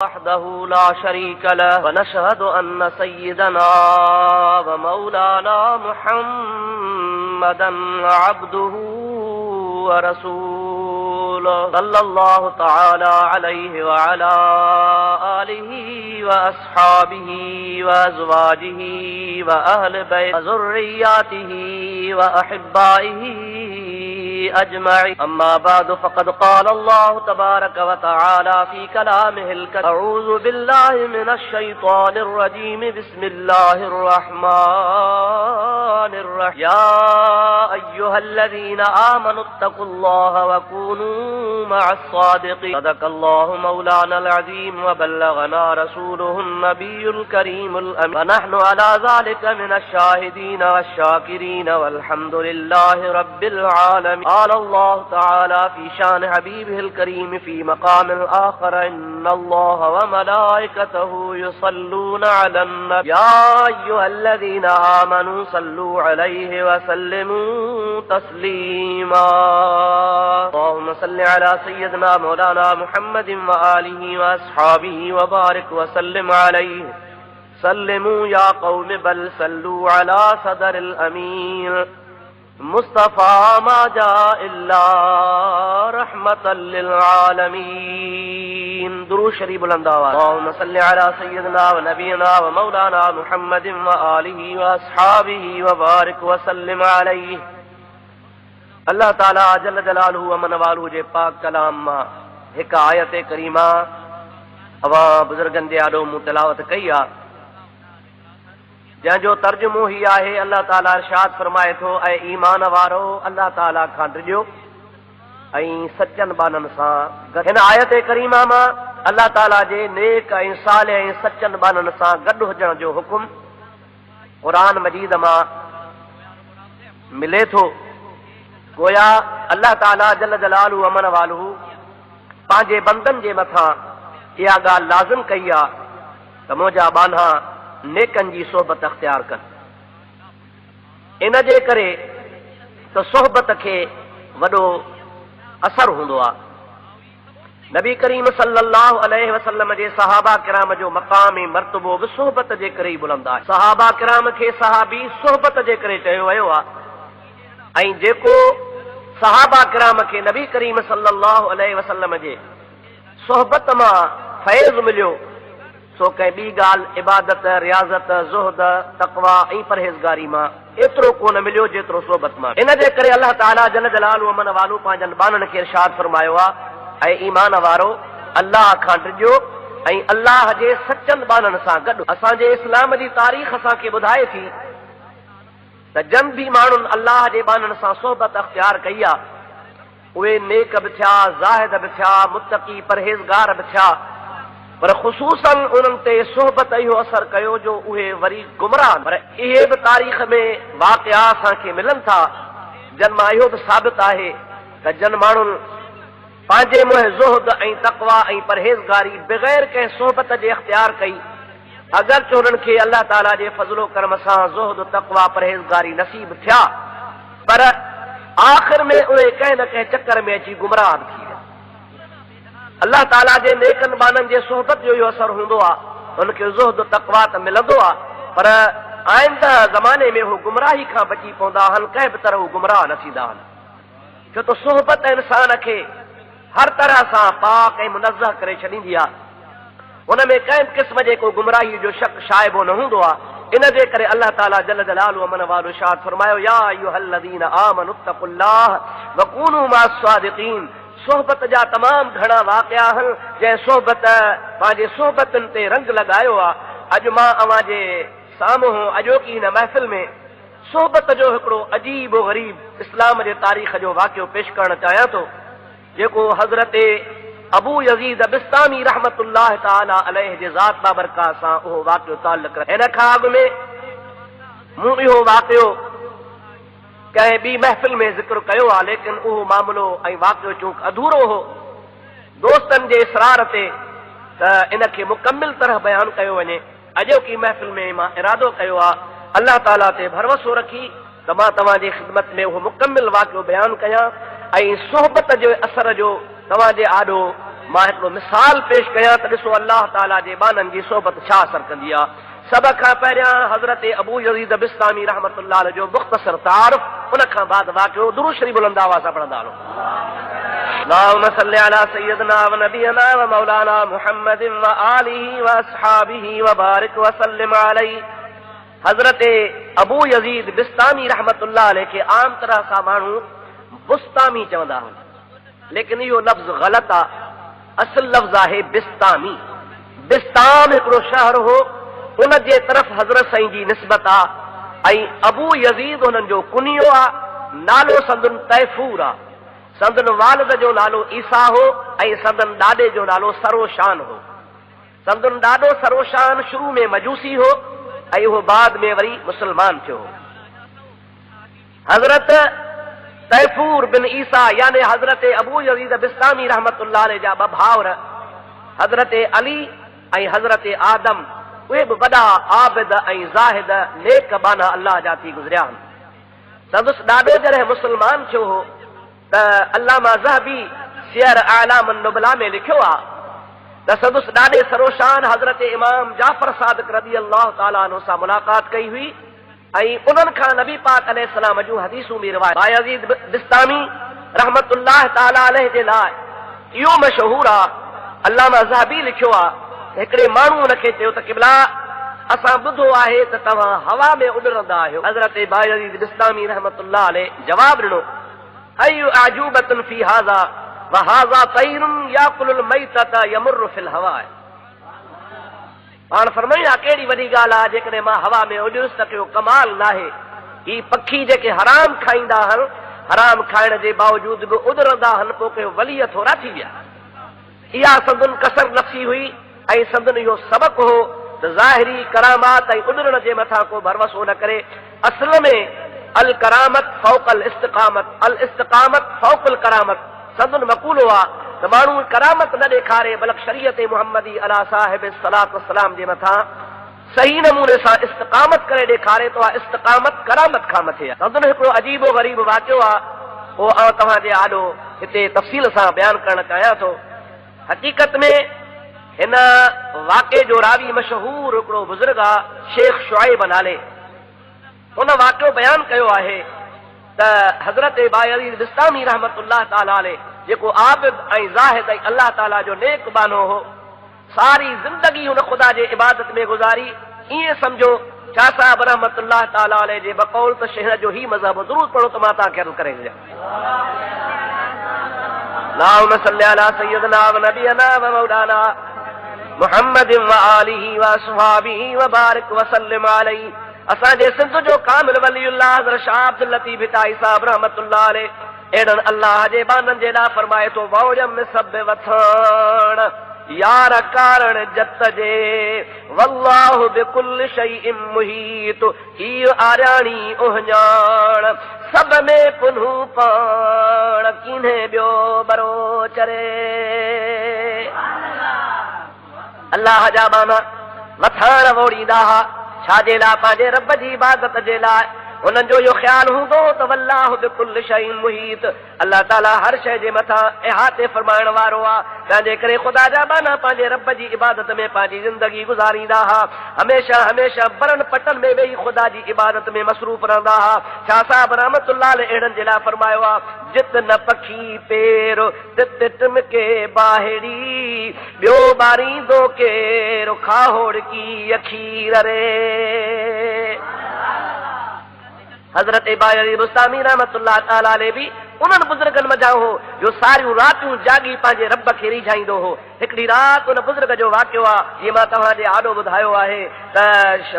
وحده لا شريك له ونشهد أن سيدنا ومولانا محمدا عبده ورسوله صلى الله تعالى عليه وعلى آله وأصحابه وأزواجه وأهل بيته وذرياته وأحبائه أجمعين. أما بعد فقد قال الله تبارك وتعالى في كلامه الكريم: أعوذ بالله من الشيطان الرجيم. بسم الله الرحمن الرحيم. يا أيها الذين آمنوا اتقوا الله وكونوا مع الصادقين. صدق الله مولانا العظيم وبلغنا رسوله النبي الكريم الأمين، ونحن على ذلك من الشاهدين والشاكرين والحمد لله رب العالمين. قال الله تعالى في شان حبيبه الكريم في مقام آخر: إن الله وملائكته يصلون على النبي يا أيها الذين آمنوا صلوا عليه وسلموا تسليما. اللهم صل على سيدنا مولانا محمد وآله وأصحابه وبارك وسلم عليه. سلموا يا قوم بل صلوا على صدر الأمين مصطفى ما جاء إلا رحمة للعالمين. درود شریف بلند آواز. اللهم صل على سيدنا ونبينا ومولانا محمد وآله وأصحابه وبارك وسلم عليه. اللہ تعالی جل جلالہ ومن والہ جے پاک کلام ماں ایک آیت کریمہ اواں بزرگن دے آڈو موں تلاوت کئی آ، جن جو ترجمو ہی آہے اللہ تعالی ارشاد فرمائے تو: اے ایمان وارو اللہ تعالی کھان ڈجو ऐं सचन बाननि सां गॾु। हिन आयत करीमा मां अल्लाह ताला जे नेक ऐं साले ऐं सचन बाननि सां गॾु हुजण जो हुकुम क़ुरान मजीद मां मिले थो। गोया अल्लाह ताला जल जलालहू अमन वालहू पंहिंजे बंदनि जे मथां इहा ॻाल्हि लाज़िम कई आहे त मुंहिंजा बाना नेकनि जी सोहबत अख़्तियार कनि। इन जे करे त सोहबत खे वॾो असर हूंदो आहे। नबी करीम सल्लल्लाहु अलैहि वसल्लम जे सहाबा किराम जो मक़ाम ऐं मर्तबो बि सोहबत जे करे ई बुलंद आहे। सहाबा किराम खे सहाबी सोहबत जे करे चयो वियो आहे, ऐं जेको सहाबा किराम खे नबी करीम सल्लल्लाहु अलैहि वसल्लम जे सोहबत मां फैज़ मिलियो सो कंहिं ॿी ॻाल्हि इबादत, रियाज़त, ज़ुहद, तक़वा ऐं परहेज़गारी मां एतिरो कोन मिलियो जेतिरो सोहबत मां। इन जे करे अल्लाह ताला जल जलालहू अमन वालू पंहिंजनि बाननि खे इरशाद फरमायो आहे: ऐं ईमान वारो अल्लाह खां डिॼो ऐं अल्लाह जे सचनि बाननि सां गॾु। असांजे इस्लाम जी तारीख़ असांखे ॿुधाए थी त जन बि माण्हुनि अल्लाह जे बाननि सां सोहबत अख़्तियार कई आहे उहे नेक बि थिया, ज़ाहिद बि थिया, मुत्तक़ी परहेज़गार बि थिया, पर ख़ुसूसन उन्हनि ते सोहबत इहो असर कयो जो उहे वरी गुमराह। पर इहे बि तारीख़ में वाक़िआ असांखे मिलनि था जन मां इहो बि साबित आहे त जन माण्हुनि पंहिंजे मुंहुं ज़ुहद ऐं तक़वा ऐं परहेज़गारी बग़ैर कंहिं सोहबत जे अख़्तियार कई, अगरचे उन्हनि खे अल्लाह ताला जे फज़लो करम सां ज़ुहद, तक़वा, परहेज़गारी नसीब थिया, पर आख़िर में उहे कंहिं न कंहिं चकर में अची गुमराह थी विया। अल्लाह ताला जे नेकनि बाननि जे सोहबत जो इहो असर हूंदो आहे, उनखे ज़ुहद तक़वा त मिलंदो आहे, पर आईंदा ज़माने में हू गुमराही खां बची पवंदा आहिनि, कंहिं बि तरह हू गुमराह न थींदा आहिनि। छो त सोहबत इंसान खे हर तरह सां पाक ऐं मुनज़्ज़ह करे छॾींदी आहे, हुन में कंहिं बि क़िस्म जे को गुमराही जो शक शाइबो न हूंदो आहे। इन जे करे अल्लाह ताला जल जलालहू अमन वालू इरशाद फरमायो: या अय्युहल्लज़ीना आमनू इत्तक़ुल्लाह वकूनू मअस्सादिक़ीन। सोहबत जा तमामु घणा वाक़िआ आहिनि जंहिं सोहबत पंहिंजे सोहबतुनि ते रंग लॻायो आहे। अॼु मां अव्हां जे साम्हूं अॼोकी हिन महफ़िल में सोहबत जो हिकिड़ो अजीब ग़रीब इस्लाम जे तारीख़ जो वाक़िओ पेश करणु चाहियां थो, जेको हज़रत अबू यज़ीद बिस्तामी रहमतुल्लाह ताला अलैहि जे ज़ात बाबरकात सां उहो वाक़िओ ताल्लुक़ रखे। हिन खां अॻु में मूं इहो वाक़िओ कंहिं ॿी महफ़िल में ज़िक्र कयो आहे, लेकिन उहो मामिलो ऐं वाक़िओ चूंकि अधूरो हो, दोस्तनि जे इसरार ते त इनखे मुकमिल तरह बयानु कयो वञे, अॼोकी महफ़िल में मां इरादो कयो आहे अल्लाह ताला ते भरोसो रखी त मां तव्हांजे ख़िदमत में उहो मुकमिल वाक़िओ बयानु कयां ऐं सोहबत जे असर जो तव्हांजे आॾो मां हिकिड़ो मिसाल पेश कयां त ॾिसो अल्लाह ताला जे बाननि जी सोबत छा असर कंदी आहे। सभ खां पहिरियां हज़रत अबू यज़ीद बिस्तामी रहमतुल्लाह अलैह जो मुख़्तसर तारुफ़, उन खां बाद वाक़ियो दुरूद शरीफ़ बुलंद आवाज़ सां पढ़ंदा हलो। अल्लाहुम्मा सल्लि अला सय्यिदना व नबियना व मौलाना मुहम्मदिन व आलिहि व अस्हाबिहि व बारिक व सल्लिम अलैहि। हज़रत अबू यज़ीद बिस्तामी रहमतुल्लाह अलैह खे आम तरह सां माण्हू बुस्तामी चवंदा हुआ, लेकिन इहो लफ़्ज़ ग़लति आहे। असल लफ़्ज़ आहे बिस्तामी। बिस्ताम हिकिड़ो शहर हो, उन जे तरफ़ हज़रत साईं जी निस्बत आहे ऐं अबू यज़ीद हुननि जो कुनियो आहे। नालो संदन तैफूर आहे। संदन वालिद जो नालो ईसा हो ऐं संदन ॾाॾे जो नालो सरोशान हो। संदन ॾाॾो सरोशान शुरू में मजूसी हो ऐं उहो बाद में वरी मुसलमान थियो। हज़रत तैफूर बिन ईसा यानी हज़रत अबू यज़ीद बिस्तामी रहमतुल्लाह अलैह जा ॿ भाउर हज़रत अली ऐं हज़रत आदम, उहे बि वॾा आबिद ऐं ज़ाहिद नेक बाना अल्लाह जा थी गुज़रिया आहिनि। संदुसि ॾाॾो जॾहिं मुसलमान थियो हो त अल्लामा ज़हबी सियर आलाम नुबला में लिखियो आहे त संदुसि ॾाॾे सरोशान हज़रत इमाम जाफ़र सादिक रज़ी अल्लाह ताला अन्हु सां मुलाक़ात कई हुई ऐं उन्हनि खां नबी पाक अलैहिस्सलाम जूं हदीसूं बि रिवायत। बायज़ीद बिस्तामी रहमतुल्लाह ताला अलैह जे लाइ इहो मशहूर आहे, अल्लामा ज़हबी लिखियो आहे, हिकिड़े माण्हू हुनखे चयो त क़िबला असां ॿुधो आहे त तव्हां हवा में उॾरंदा आहियो। हज़रत बायज़ीद बिस्तामी रहमतुल्लाह अलैह जवाब ॾिनो, अय्यु अजूबतुन फी हाज़ा व हाज़ा तैरुन याकुलुल मैतत यमुरु फिल हवा। पाण फरमाया कहिड़ी वॾी ॻाल्हि आहे जेकॾहिं मां हवा में उॾयुसि त कहिड़ो कमाल नाहे। ही पखी जेके हराम खाईंदा आहिनि, हराम खाइण जे बावजूद बि उॾरंदा आहिनि, पोइ कहिड़ो वलीअ थोरा थी विया। इहा संदन कसर नफ़्सी हुई ऐं संदन इहो सबक़ हो त ज़ाहिरी करामात ऐं उॾरण जे मथां को भरवसो न करे। असल में अल करामत फ़ौक़ल इस्तिक़ामत, अल इस्तिक़ामत फ़ौक़ल करामत संदन मक़ूलो आहे त माण्हू करामत न ॾेखारे बल्कि शरीयत मुहम्मदी अला साहिब सलात वसलाम जे मथां सही नमूने सां इस्तिक़ामत करे ॾेखारे थो। इस्तिक़ामत करामत खां मथे आहे। संदन हिकिड़ो अजीबो ग़रीब वाक़ियो आहे, उहो आउं तव्हांजे आॾो हिते तफ़सील सां बयानु करणु चाहियां थो। हक़ीक़त में हिन वाक़े जो रावी मशहूर हिकिड़ो बुज़ुर्ग आहे शेख शुआइब नाले। हुन वाक़ियो बयानु कयो आहे त हज़रत बायज़ीद बिस्तामी रहमतुल्लाह ताला अलैह जेको आबिद ऐं ज़ाहिद ऐं अल्लाह ताला जो नेक बानो हो, सारी ज़िंदगी हुन ख़ुदा जे इबादत में गुज़ारी। ईअं सम्झो शाह साहिब रहमतुल्लाह ताला अलैह जे बक़ौल त शहर जो ही मज़हब दुरूद पढ़ो त मां तव्हांखे अर्ज़ करे छॾियां। अल्लाहुम्मा सल्लि अला सय्यिदना व नबियना व मौलाना मुहम्मदिन व आलिहि व अस्हाबिहि व बारिक व सल्लिम अलैहि। असांजे सिंध जो कामिल वलीउल्लाह हज़रत शाह अब्दुल लतीफ़ हिताई साहिब रहमतुल्लाह अलैह अहिड़नि अल्लाह जे बाननि जे लाइ फरमाए थो, वौजम में सब वथण यार कारण जत जे वल्लाहु बिकुल शैइन मुहीत। हीअ आर्याणी ओहञाण सब में पुनू पाण किन्हे ॿियो बरो चरे। अल्लाह जा बाना वथाण वोड़ींदा हुआ छाजे लाइ? पंहिंजे रब जी इबादत जे लाइ। उन्हनि जो इहो ख़्यालु हूंदो त वल्लाहु बिकुल शैइन मुहीत, अल्लाह ताला हर शइ जे मथां इहाते फरमाइण वारो आहे। तंहिंजे करे ख़ुदा जा बाना पंहिंजे रब जी इबादत में पंहिंजी ज़िंदगी गुज़ारींदा हुआ। हमेशह हमेशह बरन पटन में वेही ख़ुदा जी इबादत में मसरूफ़ रहंदा हुआ। शाह साहिब रहमतुल्लाह अलैह अहिड़नि जे लाइ फरमायो आहे, जित न पखी पेर तित टिमके बाहिड़ी ॿियो ॿारींदो केरु खाहोड़ की अखीर रे। हज़रत बायज़ीद बिस्तामी रहमतुल्लाह ताला अलैह भी उन्हनि बुज़ुर्गनि मज़ा हो जो सारियूं रातियूं जागी पंहिंजे रब खे रिझाईंदो हो। हिकिड़ी राति उन बुज़ुर्ग जो वाक़ियो आहे, जीअं मां तव्हांजे आॾो ॿुधायो आहे त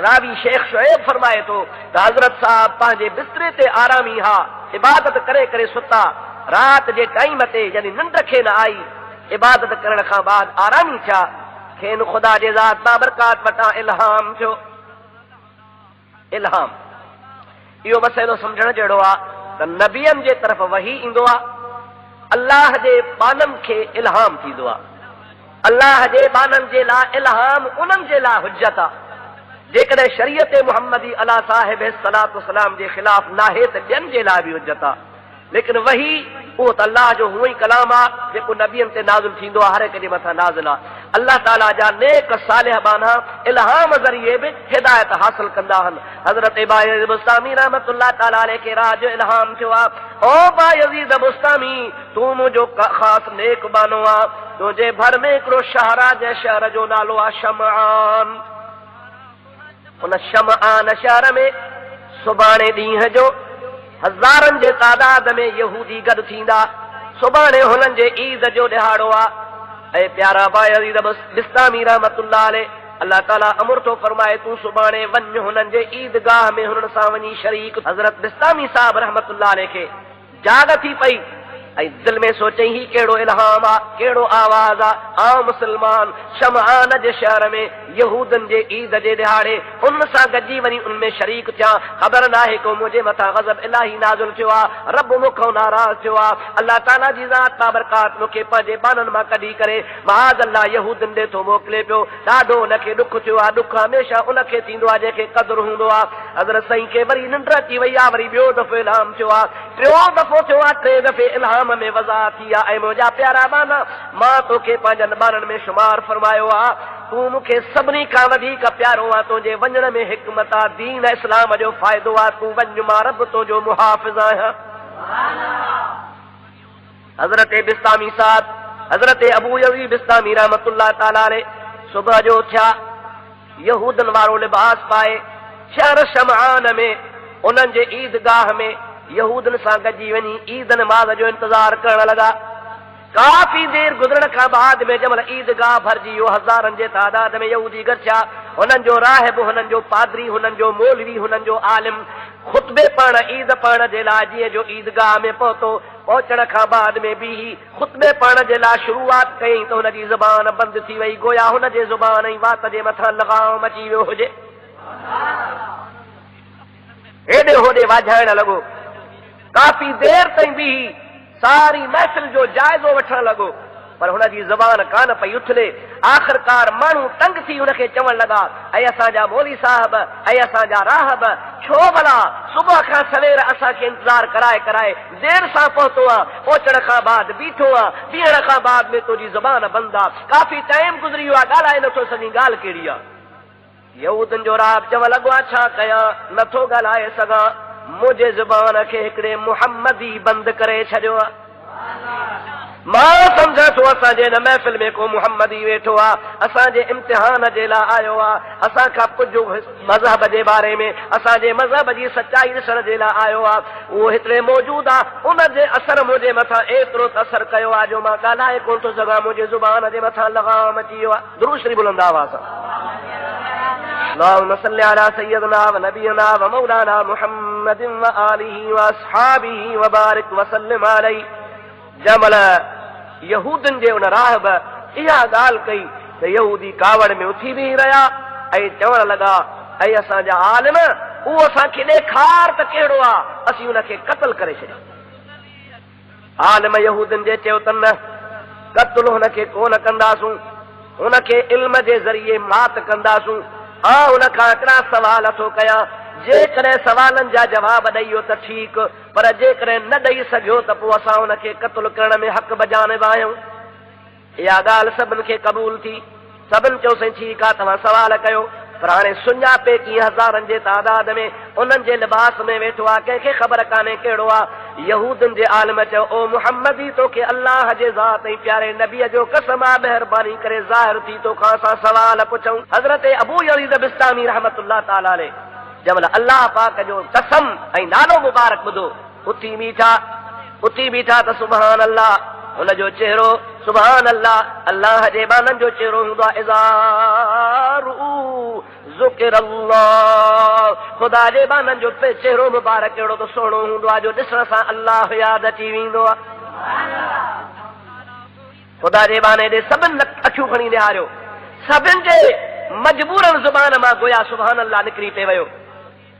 रावी शेख शुएब फरमाए थो त हज़रत साहब पंहिंजे बिस्तरे ते आरामी हा, इबादत करे करे सुता। राति जे टाइम ते यानी निंड खे न आई, इबादत करण खां बाद आरामी थिया। खेनि ख़ुदा जे ज़ात बाबरकात वटां इल्हाम थियो। इल्हाम इहो मसइलो सम्झण जहिड़ो आहे त नबियनि जे तरफ़ वही ईंदो आहे, अल्लाह जे बाननि खे इल्हाम थींदो आहे। अल्लाह जे बाननि जे लाइ इल्हाम उन्हनि जे लाइ हुज्जत आहे। जेकॾहिं शरीयत मुहम्मदी अला साहिब सलात वसलाम जे ख़िलाफ़ नाहे त ॿियनि जे लाइ बि हुज्जत आहे। लेकिन वही उहो त अल्लाह जो हुअ ई कलाम आहे जेको नबियनि ते नाज़िल थींदो आहे, हर हिक जे मथां नाज़िल आहे। अल्लाह ताला जा नेक सालिह बाना इल्हाम ज़रिए बि हिदायत हासिल कंदा आहिनि। हज़रत बायज़ीद बुस्तामी रहमतुल्लाह ताला अलैहि खे रात जो इल्हाम थियो आहे, ओ बायज़ीद बुस्तामी तूं मुंहिंजो ख़ासि नेक बानो आहे, तुंहिंजे भर में हिकिड़ो शहरा जे शहर जो नालो आहे शमआन। उन शमआन शहर में सुभाणे ॾींहं जो हज़ारनि जे तादाद में यहूदी गॾु थींदा। सुभाणे हुननि जे ईद जो ॾिहाड़ो आहे। ऐं प्यारा बायज़ीद बिस्तामी रहमतुल्लाह अलैहि, अल्लाह ताला अमर थो फरमाए तूं सुभाणे वञ हुननि जे ईदगाह में हुननि सां वञी शरीक। हज़रत बिस्तामी साहब रहमतुल्लाह अलैहि खे जाग थी पई ऐं दिल में सोचई ही कहिड़ो इल्हाम आहे, कहिड़ो आवाज़ आहे। मुस्लमान शमआन जे शहर में यहूदनि जे ईद जे ॾिहाड़े उन सां गॾिजी वञी उनमें शरीक थिया। ख़बर नाहे को मुंहिंजे मथां गज़ब इलाही नाज़िल थियो आहे, रब मूंखां नाराज़ थियो आहे। अल्लाह ताला जी ज़ात बाबरकात मूंखे पंहिंजे बाननि मां कढी करे महाज़ अल्लाह यहूदनि ॾे थो मोकिले पियो। ॾाढो उनखे ॾुख थियो आहे। ॾुख हमेशह उनखे थींदो आहे जंहिंखे क़दुरु हूंदो आहे। हज़रत साईं खे वरी निंड अची वई आहे, वरी ॿियो दफ़ो इल्हाम थियो आहे, टियों दफ़ो थियो आहे, टे दफ़े इल्हाम में वज़ा थी आहे। ऐं मुंहिंजा प्यारा बाना मां तोखे पंहिंजनि बाननि में शुमार फरमायो आहे, तूं मूंखे सभिनी खां वधीक प्यारो आहे। तुंहिंजे वञण में हिकमत आहे, दीन इस्लाम जो फ़ाइदो आहे। तूं वञ, मां रब तुंहिंजो मुहाफ़िज़ आहियां। हज़रत बिस्तामी साहब, हज़रत अबू यज़ीद बिस्तामी रहमतुल्लाह ताला अलैहि सुबुह जो थिया, यहूदनि वारो लिबास पाए शहर शमआन में उन्हनि जे ईदगाह में यहूदनि सां गॾिजी वञी ईद नमाज़ जो इंतज़ार करण लॻा। काफ़ी देर गुज़रण खां बाद में जंहिंमहिल ईदगाह भरिजी वियो, हज़ारनि जे तादाद में यहूदी गॾु थिया। हुननि जो राहिब, हुननि जो पादरी, हुननि जो मौलवी, हुननि जो आलिम ख़ुतबे पढ़ण ईद पढ़ण जे लाइ जीअं जो ईदगाह में पहुतो, पहुचण खां बाद में बि ख़ुतबे पढ़ण जे लाइ शुरूआत कयईं त हुनजी ज़ुबान बंदि थी वई, गोया हुन जे ज़ुबान ऐं वात जे मथां लगाम अची वियो हुजे। हेॾे होॾे वाझाइण लॻो। काफ़ी देर ताईं बि सारी महफ़िल जो जाइज़ो वठण लॻो, पर हुनजी ज़बान कान पई उथले। आख़िरकार माण्हू तंग थी हुनखे चवण लॻा, ऐं असांजा मौली साहब, ऐं असांजा राहब, छो भला सुबुह खां सवेर असांखे इंतज़ार कराए कराए देर सां पहुतो आहे, पहुचण खां बाद बीठो आहे, बीहण खां बाद में तुंहिंजी ज़बान बंदि आहे, काफ़ी टाइम गुज़री वियो आहे, ॻाल्हाए नथो सघीं, ॻाल्हि कहिड़ी आहे। यहूदनि जो राहब चवण लॻो आहे, छा कयां, नथो ॻाल्हाए सघां, मुंहिंजे ज़ुबान खे हिकिड़े मुहम्मदी बंदि करे छॾियो आहे। मां सम्झां थो असांजे हिन महफ़िल में को मुहम्मदी वेठो आहे, असांजे इम्तिहान जे लाइ आयो आहे, असांखां कुझु मज़हब जे बारे में, असांजे मज़हब जी सचाई ॾिसण जे लाइ आयो आहे। उहो हिकिड़े मौजूदु आहे, उनजे असर मुंहिंजे मथां एतिरो त असरु कयो आहे जो मां ॻाल्हाए कोन थो सघां, मुंहिंजे ज़ुबान जे मथां लगाम अची वियो आहे। दुरूद शरीफ़ बुलंद आवाज़ सां अल्लाहुम्मा सल्लि अला सय्यदिना व नबियना व मौलाना मुहम्मदिन व आलिहि व अस्हाबिहि व बारिक व सल्लिम अलैहि। जमल यहूदनि जे उन राहब इहा ॻाल्हि कई त यहूदी कावड़ में उथी बीही रहिया ऐं चवण लॻा, ऐं असांजा आलिम उहो असांखे ॾेखार त कहिड़ो आहे, असीं हुनखे क़त्ल करे छॾियो। आलिम यहूदनि जे चयो त न, क़त्ल हुनखे कोन कंदासूं, हुनखे इल्म जे ज़रिए मात कंदासूं। हुनखां हिकिड़ा सवाल थो कयां, जेकॾहिं सवालनि जा जवाब ॾेई वियो त ठीकु, पर जेकॾहिं न ॾेई सघियो त पोइ असां हुनखे क़त्ल करण में हक़ बजानिब आहियूं। इहा ॻाल्हि सभिनि खे क़बूल थी। सभिनि चयोसीं ठीकु आहे, तव्हां सवाल कयो। पर हाणे सुञापे कीअं हज़ारनि जे तादाद में उन्हनि जे लिबास में वेठो आहे, कंहिंखे ख़बर कान्हे कहिड़ो आहे। यहूदनि जे आलिम चयो, ओ मुहम्मदी, तोखे अल्लाह जे ज़ात ऐं प्यारे नबीअ जो कसम आहे, महिरबानी करे ज़ाहिर थी तोखां असां सवाल पुछूं। हज़रत अबू यज़ीद बिस्तामी रहमतुल्लाह ताला अलैहि जमल अल्लाह पाक जो कसम ऐं नालो मुबारक ॿुधो, उथी बीठा त सुभान अल्लाह, हुनजो चेहरो सुभान अल्लाह, अल्लाह जे बाननि जो चेहरो हूंदो आहे। ज़ुकिर अल्लाह, ख़ुदा जे बाननि जो चेहरो मुबारक अहिड़ो त सुहिणो हूंदो आहे जो ॾिसण सां अल्लाह यादि अची वेंदो आहे। ख़ुदा जे बाने ॾे सभिनि अखियूं खणी निहारियो, सभिनि जे मजबूरन ज़ुबान मां गोया सुभान अल्लाह निकिरी पे वियो।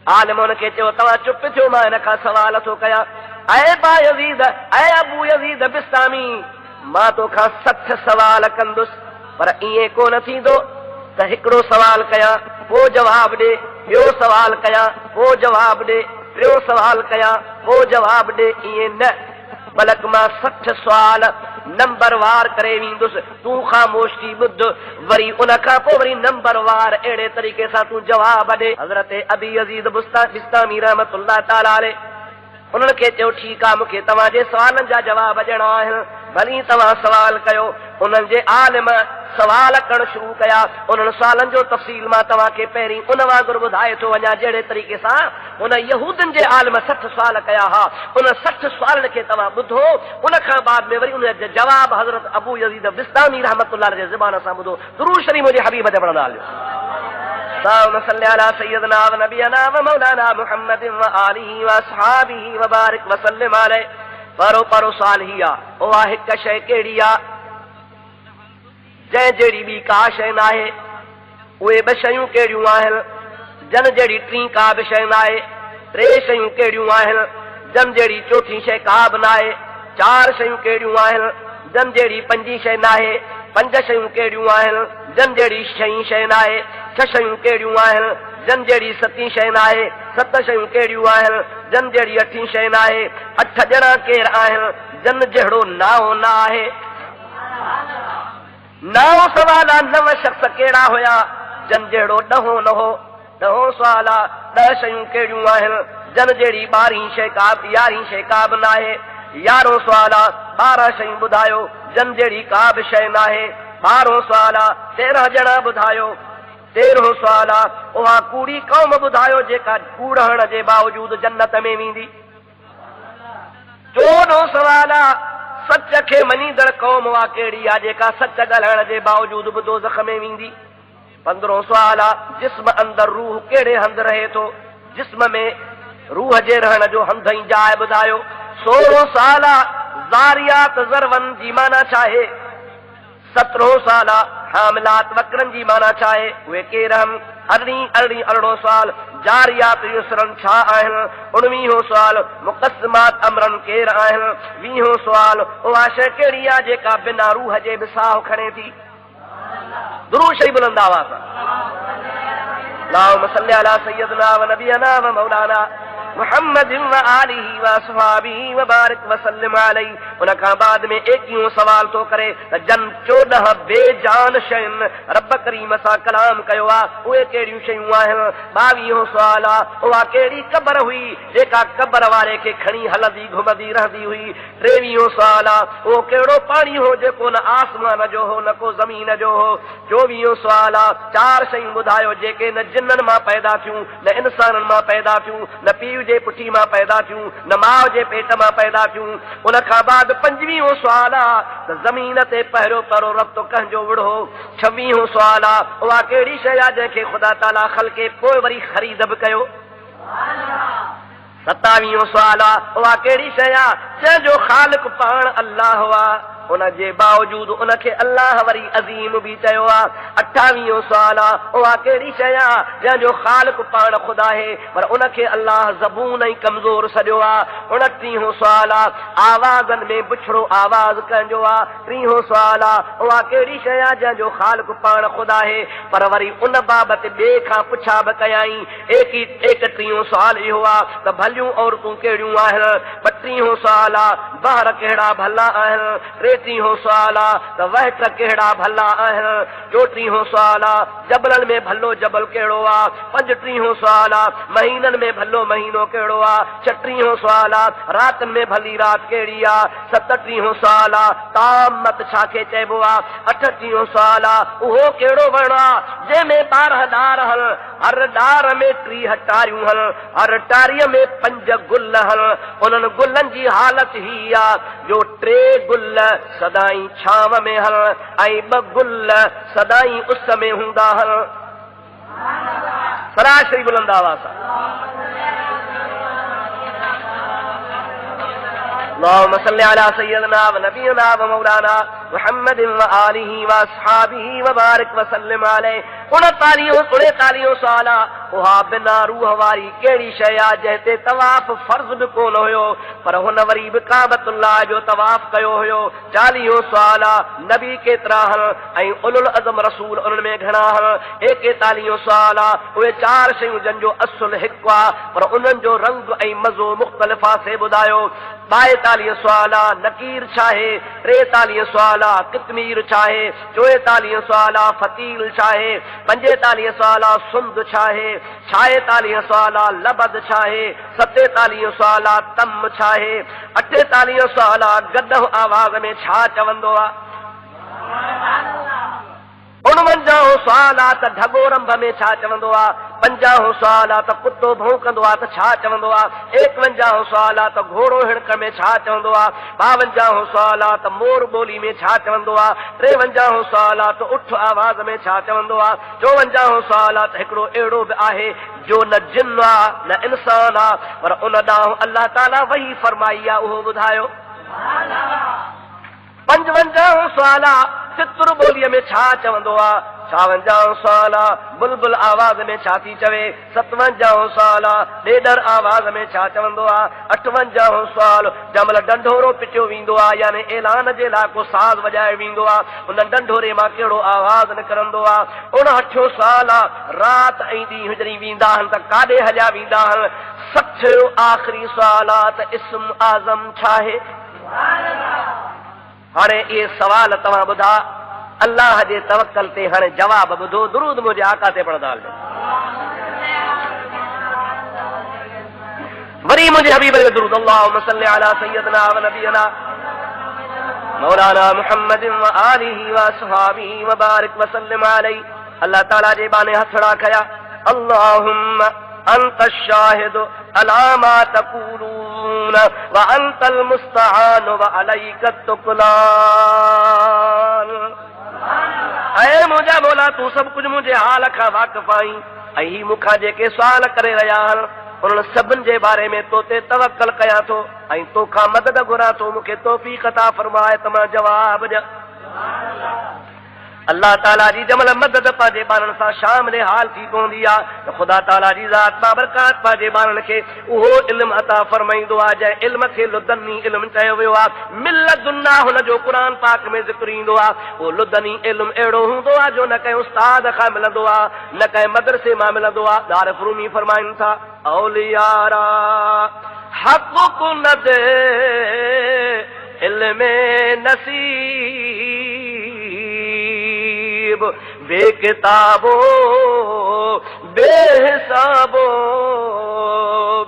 आलिम हुनखे चयो, तव्हां चुप थियो, मां हिन खां सवाल थो कयां। ऐं बा यज़ीद, ऐं अबू यज़ीद बिस्तामी, मां तोखां 60 सवाल कंदुसि, पर ईअं कोन थींदो त हिकिड़ो सवाल कयां पोइ जवाब ॾे, ॿियो सवाल कयां पोइ जवाब ॾे, टियों सवाल कयां पोइ जवाब ॾे, ईअं न। मलक मां 60 सुवाल नंबरवार करे वेंदुसि, तूं ख़ामोश थी ॿुध, वरी उन खां पोइ वरी नंबरवार अहिड़े तरीक़े सां तूं जवाब ॾे। हज़रत अबी अज़ीज़ बिस्तामी रहमतुल्लाह ताला अलैह उन्हनि खे चयो, ठीकु आहे, मूंखे तव्हांजे सवालनि जा जवाब ॾियणा आहिनि, भली तव्हां सवाल कयो। उन्हनि जे आलिम सवाल करणु शुरू कया। उन्हनि सवालनि जो तफ़सील मां तव्हांखे पहिरीं उन वांगुरु ॿुधाए थो वञा जहिड़े तरीक़े सां उन यहूदनि जे आलिम 60 सुवाल कया हा। उन 60 सुवालनि खे तव्हां ॿुधो, उन खां बाद में वरी उन जा जवाब हज़रत अबू यज़ीद बिस्तामी रहमतुल्लाह जे ज़बान सां ॿुधो। दुरूद शरीफ़ मुंहिंजे हबीब ते पढ़ंदा हलियो। اللهم صل على سيدنا ونبينا ومولانا محمد وآله وأصحابه وبارك وسلم عليه। परो साल ही आ, उहा हिकु शइ कहिड़ी आ जंहिं जहिड़ी ॿी का शइ न आहे। उहे 2 शयूं कहिड़ियूं आहिनि जन जहिड़ी टीं का बि शइ न आहे। 3 शयूं कहिड़ियूं आहिनि जन जहिड़ी चौथी शइ का बि न आहे। 4 शयूं कहिड़ियूं आहिनि जन जहिड़ी 5 शइ न आहे। 5 शयूं कहिड़ियूं आहिनि जन जहिड़ी 6 शइ न आहे। 6 शयूं कहिड़ियूं आहिनि जन जहिड़ी 7 शइ न आहे। 7 शयूं कहिड़ियूं आहिनि जन जहिड़ी 8 शइ न आहे। 8 ॼणा केरु आहिनि जन जहिड़ो नाओ न आहे। 9 सवाल 9 शख़्स कहिड़ा हुया जन जहिड़ो 10 न हो। 10 सवाल 10 शयूं कहिड़ियूं आहिनि जन जहिड़ी 12 शइ का 11 शइ का बि न आहे। 11 सवाल 12 शयूं ॿुधायो जन जहिड़ी का बि शइ न आहे। 12 सवाल 13 ॼणा ॿुधायो। 13 सवाल उहा कूड़ी क़ौम ॿुधायो जेका कूड़ हणण जे बावजूद जन्नत में वेंदी। 14 सवाल सच खे मञीदड़ क़ौम उहा कहिड़ी आहे जेका सच ॻाल्हाइण जे बावजूद बि दोज़ख में वेंदी। 15 सवाल जिस्म अंदर रूह कहिड़े हंधि रहे थो, जिस्म में रूह जे रहण जो हंधि ई जाइ ॿुधायो। 16 सवाल ज़ारियात ज़रवन जी माना छा आहे। 17 साल हामिलात वकरनि जी माना छा आहे, उहे केरु आहिनि। 18 सवाल जारियात युसरन छा आहिनि। 19 सवाल मुक़स्सिमात अमरन केरु आहिनि। 20 सवाल उहा शइ कहिड़ी आहे जेका बिना रूह जे बि साहु खणे थी। दुरूद शरीफ़ बुलंद आवाज़ सां। अल्लाहुम्मा सल्लि अला सय्यदना व नबियना व मौलाना मुहम्मद व आलिहि व असहाबिहि व बारिक व सल्लिम अलैहि। उन खां बाद में 21 सवाल तो करे त जन 14 बेजान शयुनि रब करीम सां कलाम कयो आहे उहे कहिड़ियूं शयूं आहिनि। 22 सवाल उहा कहिड़ी क़बर हुई जेका क़बर वारे खे खणी हलंदी घुमंदी रहंदी हुई। 23 सवाल उहो कहिड़ो पाणी हो जेको न आसमान जो हो न को ज़मीन जो हो। 24 सवाल 4 शयूं ॿुधायो जेके न जिन्ननि मां पैदा थियूं न इंसाननि मां पैदा थियूं न पीउ जे पुठी मां पैदा थियूं न माउ जे पेट मां पैदा थियूं। उन खां बाद 25 सवाल त ज़मीन ते पहिरियों पहिरियों रब्तो कंहिंजो विढ़ो। 26 सवाल उहा कहिड़ी शइ आहे जंहिंखे ख़ुदा ताला ख़ल्क़े पोइ वरी ख़रीद बि कयो। 27 सवाल उहा कहिड़ी शइ आहे जंहिंजो ख़ालिक पाण अल्लाह हुआ उन जे बावजूद उनखे अल्लाह वरी अज़ीम बि चयो आहे। 28 सवाल उहा कहिड़ी शइ आहे जंहिंजो ख़ालिक पाण ख़ुदा आहे पर उनखे अल्लाह ज़बून ऐं कमज़ोर सॼो आहे। 29 सवाल आवाज़नि में बुछड़ो आवाज़ कंहिंजो आहे। 30 सवाल उहा कहिड़ी शइ आहे जंहिंजो ख़ालिक पाण ख़ुदा आहे पर वरी उन बाबति ॿिए खां पुछा बि कयाई। 31 सवाल इहो आहे त भलियूं औरतूं कहिड़ियूं आहिनि। 32 सवाल ॿार कहिड़ा भला आहिनि। 33 सवाल त वहट कहिड़ा भला आहिनि। 34 सवाल जबलनि में भलो जबल कहिड़ो आहे। 35 सवाल महीननि में भलो महीनो कहिड़ो आहे। 36 सवाल रातनि में भली राति कहिड़ी आहे। 37 सवाल तामत छा खे चइबो आहे। 38 सवाल उहो कहिड़ो वण आहे जंहिंमें 12 डार हल हर डार में 3 टारियूं हल हर टारीअ में 5 गुल हल उन्हनि गुलनि जी हालत ही आहे जो 3 गुल सदाई छांव में हल ऐं 2 गुल सदाई उस में हूंदा हल। सराशरी बुलंद आवाज़ सां। अल्लाहुम्मा सल्लि अला सय्यदना व नबियना व मौलाना मुहम्मद व आलिहि व अस्हाबिहि व बारिक व सल्लिम अलैहि। 39 साल उहा बिना रूह वारी कहिड़ी शइ आहे जंहिं ते तवाफ़ फर्ज़ बि कोन हुयो, पर हुन वरी बि काबतुल्लाह जो तवाफ़ कयो हुयो। 40 साल नबी केतिरा हल ऐं उलुल अज़म रसूल उन्हनि में घणा हल। 41 साल उहे 4 शयूं जंहिंजो असुल हिकु आहे, पर उन्हनि जो रंग ऐं मज़ो मुख़्तलिफ़ आहे से ॿुधायो। 42 साल नकीर छा आहे, 43 साल कितमीर छा आहे, 44 साल फतील छा आहे, 45 साल सुंद छा आहे, 46 साल लबद छा आहे, 47 साल तम छा आहे, 48 साल गदह आवाज़ में छा चवंदो आहे, 49 साल त ढगो रंभ में छा चवंदो आहे, 50 साल त कुतो भौंकंदो आहे त छा चवंदो आहे, 51 साल त घोड़ो हिणक में छा चवंदो आहे, 52 साल त मोर ॿोली में छा चवंदो आहे, 53 साल त उठ आवाज़ में छा चवंदो आहे, 54 साल त हिकिड़ो अहिड़ो बि आहे जो न जिन आहे न इंसान आहे, पर उन ॾांहुं अल्लाह ताला वही फरमाई आहे उहो ॿुधायो। 55 साल चित्र ॿोलीअ में छा चवंदो आहे, 56 साल बुलबुल आवाज़ में छा थी चवे, 57 साल ॾेडर आवाज़ में छा चवंदो आहे, 58 साल जंहिंमहिल डंढोरो पिटियो वेंदो आहे यानी ऐलान जे लाइ को साज़ वॼायो वेंदो आहे, उन डंढोरे मां कहिड़ो आवाज़ निकिरंदो आहे। 59 साल राति ऐं ॾींहुं जॾहिं वेंदा आहिनि त काॾे हलिया वेंदा आहिनि। 60 आख़िरी साल त इस्म आज़म छा आहे। हाणे इहे सवाल तव्हां ॿुधा अल्लाह जे तवक्कल ते। हाणे जवाब ॿुधो, दुरूद मुंहिंजे आका ते पढ़ंदा हलिजो। वरी मुंहिंजे हबीब ते दुरूद, अल्लाहुम्मा सल्लि अला सय्यदना व नबियना मौलाना मुहम्मद व आलिहि व अस्हाबिहि व बारिक व सल्लिम अलैहि। अल्लाह ताला जे बाने हथड़ा कया। अल्लाहुम्मा अंत शाहिद अला मा तक़ूलून व अंतल मुस्तआन व अलैका तुकलान। ऐ मुंहिंजा मौला तूं सभु कुझु मुंहिंजे हाल खां वाक़िफ़ आहीं ऐं ही मूंखां जेके सुवाल करे रहिया आहिनि उन्हनि सभिनि जे बारे में तो ते तवक्कल कयां थो ऐं तोखां मदद घुरां थो। मूंखे तौफ़ीक़ अता फरमाए त मां जवाब ॾियां। अल्लाह ताला जी जमल मदद पंहिंजे ॿारनि सां शामिल हाल थी पवंदी आहे त ख़ुदा ताला जी ज़ात बाबरकात पंहिंजे ॿारनि खे उहो इल्मु अता फरमाईंदो आहे जंहिं इल्म खे लुदनी इल्मु चयो वियो आहे। मिल्लतुन्ना हुन जो क़ुरान पाक में ज़िक्र ईंदो आहे। उहो लुदनी इल्मु अहिड़ो हूंदो आहे जो न कंहिं उस्ताद खां मिलंदो आहे न कंहिं मदरसे मां मिलंदो आहे। दारिफ़ रूमी फरमाइनि था औलियारा हक़ न दे इल्मे नसीब बेकिताबो बेहिसाबो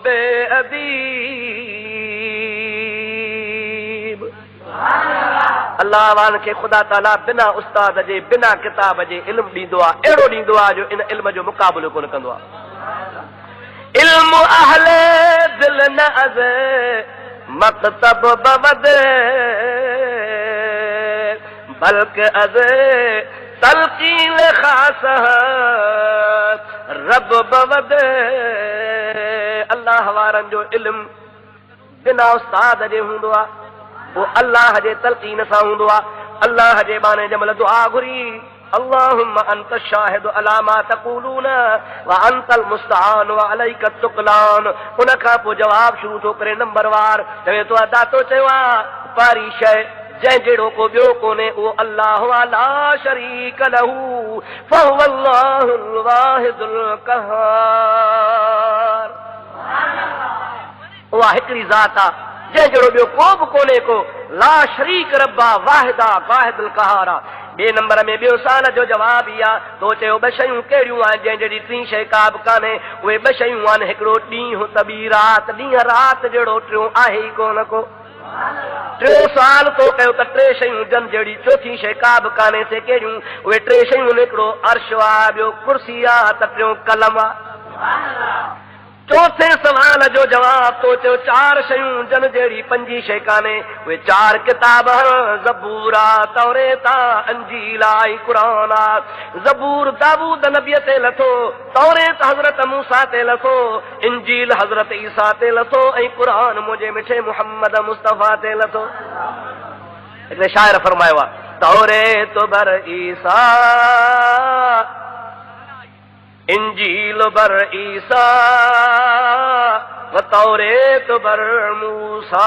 बेअदीब। अल्लाह वान खे ख़ुदा ताला बिना उस्ताद जे बिना किताब जे इल्मु ॾींदो आहे, अहिड़ो ॾींदो आहे जो इन इल्म जो मुक़ाबिलो कोन कंदो आहे। इल्मु अहले दिल न अज़े मकतब बवद बल्कि अज़े तलकीन खास रब बवद। अल्लाह वारनि जो इल्मु बिना उस्ताद जे हूंदो आहे, वो अल्लाह जे तलकीन सां हूंदो आहे। अल्लाह जे बाने जमल दुआ घुरी अल्लाहुम्मा अंत शाहिद अला मा तक़ूलून व अंतल मुस्तआन व अलैका तुकलान। उन खां पोइ जवाब शुरू थो करे नंबरवार चवे तो अदा तो चयो आहे पारी शइ जंहिं जहिड़ो को ॿियो कोन्हे उहो अल्लाह ला शरीक लहू फहुवल्लाहुल वाहिदुल क़हार। उहा हिकिड़ी ज़ात आहे जंहिं जहिड़ो ॿियो को बि कोन्हे को ला शरीक रब्बा वाहिदा वाहिदुल क़हार आहे। ॿिए नंबर में ॿियो साल जो जवाब ई आहे तो चयो ॿ शयूं कहिड़ियूं आहिनि जंहिं जहिड़ी टी शइ का बि कान्हे। उहे ॿ शयूं आहिनि, हिकिड़ो ॾींहुं त ॿी राति। ॾींहुं राति जहिड़ो टियों आहे ई कोन को। टियों साल तो कयो त टे शयूं जन जहिड़ी चौथी शइ का बि कान्हे से कहिड़ियूं। उहे टे शयूं हिकिड़ो अर्श आहे, ॿियो कुर्सी आहे, त टियों कलम आहे। चौथे सवाल जो जवाब तो चयो चार शयूं जन जहिड़ी पंजी शइ कान्हे। उहे चार किताब ज़बूर आहे, तौरेत आहे, अंजील आहे, क़ुरान आहे। ज़बूर दाऊद नबीअ ते लथो, तौरेत हज़रत मूसा ते लथो, इंजील हज़रत ईसा ते लथो ऐं क़ुरान मुंहिंजे मिठे मुहम्मद मुस्तफ़ा ते लथो। हिकिड़े शाइर फरमायो आहे तौरेत बर ईसा, इंजील बर ईसा, व तौरेत बर मूसा,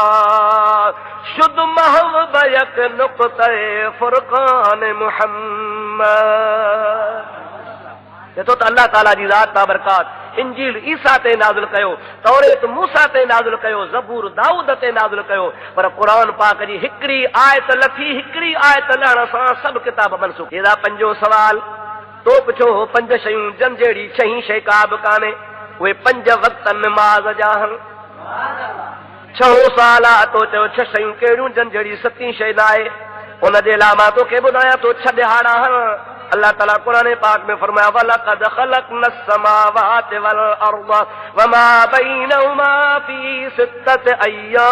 शुद्ध महव बयक नुक़्ते फुरक़ान मुहम्मद। तो अल्लाह ताला जी ज़ात बाबरकात इंजील ईसा ते नाज़िल कयो, तौरेत मूसा ते नाज़िल कयो, ज़बूर दाऊद ते नाज़िल कयो, पर क़ुरान पाक जी हिकिड़ी आयत लथी, हिकिड़ी आयत लहण सां सभु किताब मनसूख़। हेॾा पंजो सवाल तो पुछो हो, पंज शयूं जन जहिड़ी छहीं शइ का बि कान्हे, उहे पंज वक़्त नमाज़ जा आहिनि। छहों साल आहे तो चयो छह शयूं कहिड़ियूं जन जहिड़ी सतीं शइ न आहे। उनजे लाइ मां तोखे ॿुधायां तो छह ॾिहाड़ा आहिनि। अल्लाह ताला कुरान पाक में फरमाया वलक़द ख़लक़ना अस्समावाति वल अर्द वमा बैनहुमा फी सित्तति अय्याम।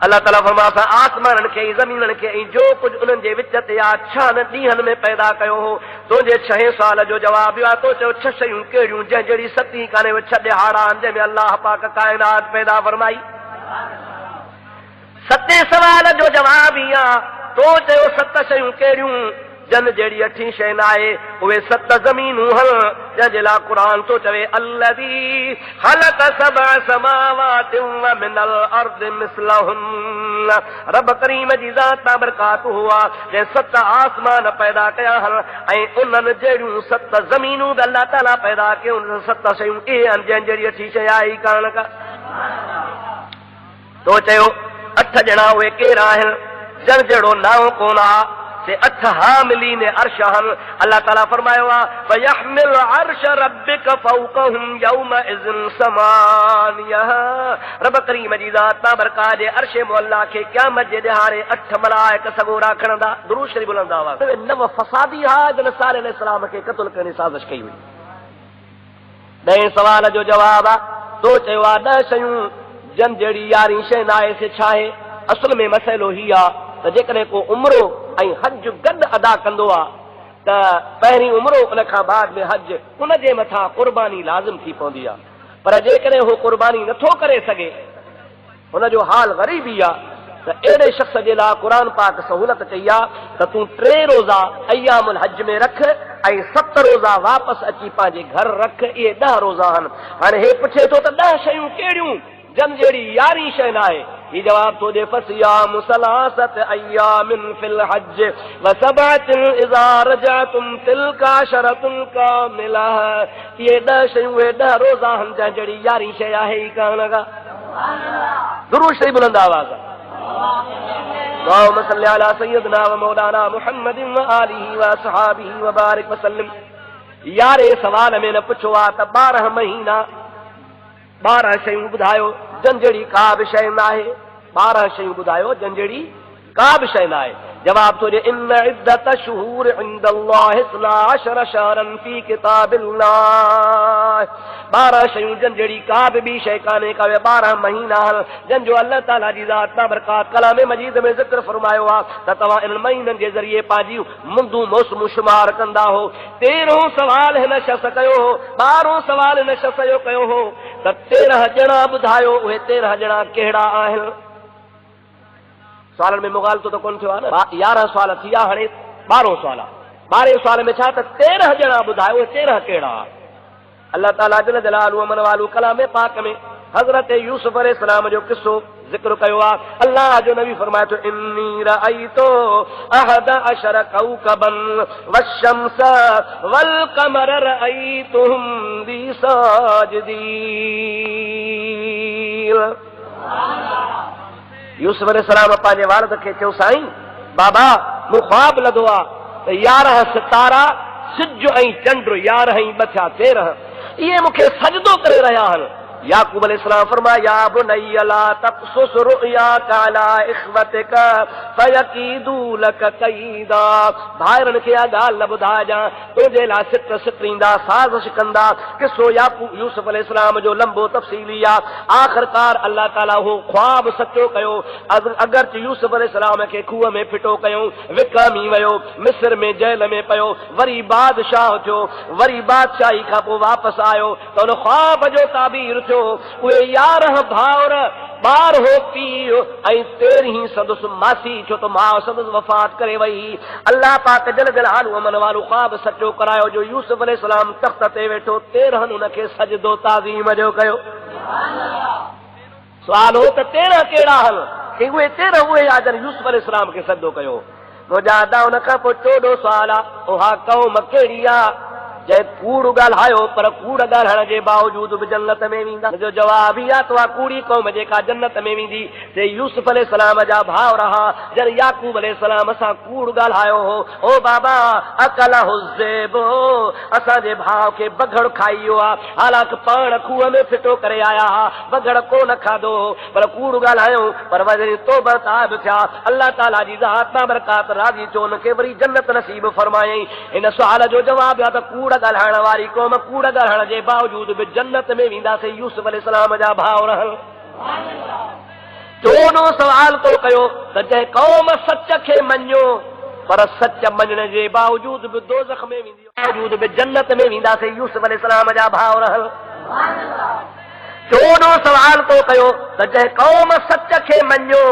अल्लाह ताला फरमाया असां आसमाननि खे ज़मीननि खे ऐं जो कुझु उन्हनि जे विच ते आहे 6 ॾींहनि में पैदा कयो हो। तुंहिंजे 6 साल जो जवाबु इहो आहे तो चयो 6 शयूं कहिड़ियूं जंहिं जहिड़ी सतीं कान्हे, उहे 6 ॾिहाड़ा आहिनि जंहिंमें अल्लाह पाक काइनात पैदा फरमाई। 7 सवाल जो जवाब ई आहे तो चयो 7 शयूं कहिड़ियूं जन जहिड़ी 8 शइ न आहे, उहे 7 ज़मीनूं हल जंहिंजे लाइ क़ुरान तो चवे अल्लज़ी ख़लक़ सबअ समावाति व मिनल अर्दि मिस्लहुन्न। रब करीम जी ज़ात बाबरकात हुआ जंहिं 7 आसमान पैदा कया हल ऐं उन्हनि जहिड़ियूं 7 ज़मीनूं बि अल्लाह ताला पैदा कयूं। 7 शयूं इहे आहिनि जंहिं जहिड़ी 8 शइ आहे ई कान का। तो चयो 8 ॼणा उहे केरु आहिनि जन जहिड़ो नाओ कोन आहे, से 8 हामिलीन अर्श आहिनि। अल्लाह ताला फरमायो आहे फयहमिल अर्श रब्बिक फौक़हुम यौमइज़िन समानियह। रब करीम जी ज़ात बाबरकात जे अर्श मुअल्ला खे क़यामत जे ॾिहाड़े 8 मलाइक सगोरा खणंदा, दुरूद शरीफ बुलंदा हुआ। 9 फसादी हा जन साले अलैहिस्सलाम खे क़त्ल करण जी साज़िश कई हुई। 10 सवाल जो जवाब आहे तो चयो आहे 10 शयूं जन जहिड़ी 11 शइ न आहे से छा आहे। असल में मसइलो ही आहे त जेकॾहिं को उम्रो ऐं हज गॾु अदा कंदो आहे त पहिरीं उम्रो उन खां बाद में हज, उनजे मथां क़ुर्बानी लाज़िम थी पवंदी आहे। पर जेकॾहिं हू क़ुर्बानी नथो करे सघे, हुनजो हाल ग़रीबी आहे, त अहिड़े शख़्स जे लाइ क़ुरान पाक सहूलत कई आहे त तूं 3 रोज़ा अय्यामुल हज में रख ऐं 7 रोज़ा वापसि अची पंहिंजे घर रख। इहे 10 रोज़ा आहिनि। हाणे हे पुछे थो त 10 शयूं कहिड़ियूं जन जहिड़ी 11 शइ न आहे। ही जवाब तो दे फसियाम सलासत अय्यामिन फिल हज व सबअतिन इज़ा रजअतुम तिलका शरतुन कामिला। ये 10 शयूं 10 रोज़ा आहिनि जंहिं जहिड़ी 11 शइ आहे ई कान का। दुरूद शरीफ बुलंद आवाज़ अल्लाहुम्मा सल्लि अला सय्यिदिना व मौलाना मुहम्मदिन व आलिहि व असहाबिहि व बारिक वसल्लम। 11 सवाल में न पुछो आहे त 12 महीना 12 शयूं ॿुधायो जन जहिड़ी का बि शइ न आहे। 12 शयूं ॿुधायो जन जहिड़ी का बि शइ न आहे। जवाब तो ॾे इन इद्दत शुहूर इंदल्लाहि 12 शहरन फी किताबिल्लाह। 12 शयूं जन जहिड़ी का बि शइ कान्हे का। 12 महीना जन जो अल्लाह ताला जी ज़ात बाबरकात कलाम मजीद में ज़िक्र फरमायो आहे त तव्हां इन महीननि जे ज़रिए पंहिंजी मुंदूं मौसमूं शुमार कंदा हो। 13 सवाल हिन शख़्स कयो हो, 12 सवाल हिन शख़्स जो कयो हो त 13 ॼणा ॿुधायो उहे 13 ॼणा कहिड़ा आहिनि। सवालनि में मुगालतो त कोन थियो आहे न। 11 सवाल थी विया, हाणे 12 सवाल। 12 सवाल में छा त 13 ॼणा ॿुधायो उहे 13 कहिड़ा। अल्लाह ताला जल जलालहू अमन वालू कलाम पाक में हज़रत यूसुफ अलैहिस्सलाम जो किस्सो ज़िक्र कयो आहे। अल्लाह जो नबी फरमाए थो इन्नी रअयतु 11 कौकबन वश्शम्स वल क़मर रअयतुहुम ली साजिदीन। यूसुफ अलैहिस्सलाम पंहिंजे वालिद खे चयो साईं बाबा मूं ख्वाब लधो आहे त 11 सितारा सिज ऐं चंड 11 ऐं 2 थिया 13 इहे मूंखे सजदो करे रहिया आहिनि। याकूब अलैहिस्सलाम फरमाया या बुनैया ला तक़सुस रुअयाका अला इख्वतिक फयकीदू लक कैदा। भाइरनि खे इहा ॻाल्हि न ॿुधाइजां, तुंहिंजे लाइ सिट सिटींदा, साज़िश कंदा। किसो याकूब यूसुफ अलैहिस्सलाम जो लंबो तफ़सीली आहे। आख़िरकार अल्लाह ताला उहो ख्वाब सचो कयो। अगरचे यूसुफ अलैहिस्सलाम खे खूह में फिटो कयूं, विकामी वियो, मिस्र में जेल में पियो, वरी बादशाह थियो, वरी बादशाही खां पोइ वापसि आयो त उन ख्वाब जो ताबीर थियो जो उहे 11 भाउर ॿार हो पीउ ऐं 13 संदुसि मासी, छो त माउ संदुसि वफ़ात करे वई। अल्लाह पाक जल जलालु अमन वारो ख्वाब सचो करायो जो यूसुफ अलैहिस्सलाम तख़्त ते वेठो, 13 उनखे सजदो ताज़ीम जो कयो। सुवाल हो त 13 कहिड़ा हल? उहे 13 उहे आ जन यूसुफ अलैहिस्सलाम खे सजदो कयो। मुजादा उन खां पोइ 14 सुवाल आहे, उहा क़ौम कहिड़ी आहे जंहिं कूड़ ॻाल्हायो पर कूड़ ॻाल्हाइण जे बावजूद बि जन्नत में वेंदा? जो जवाब इहा त उहा कूड़ी क़ौम जेका जन्नत में वेंदी से यूसुफ अलैहिस्सलाम जा भाउ रहा जन याकूब अलैहिस्सलाम सां कूड़ ॻाल्हायो हो। ओ बाबा अकल हुज़ेब, असांजे भाउ खे बघड़ खाई वियो आहे, हालांकि पाण खूह में फिटो करे आया हा, बघड़ कोन खाधो पर कूड़ ॻाल्हायूं, पर वरी तौबा ताब थिया, अल्लाह ताला जी ज़ात मां बरकात राज़ी थियो, उनखे वरी जन्नत नसीब फरमायई। इन सुवाल जो जवाब आहे त कूड़ ॻाल्हाइण वारी क़ौम कूड़ ॻाल्हाइण जे बावजूद बि जन्नत में वेंदासीं, यूसुफ अलैहिस्सलाम जा भाउ रहल। 14 सवाल तो कयो त जंहिं क़ौम सच खे मञियो पर सच मञण जे बावजूद बि दोज़ख में वेंदी, बावजूद बि जन्नत में वेंदासीं, यूसुफ अलैहिस्सलाम जा भाउ रहल। 14 सवाल तो कयो त जंहिं क़ौम सच खे मञियो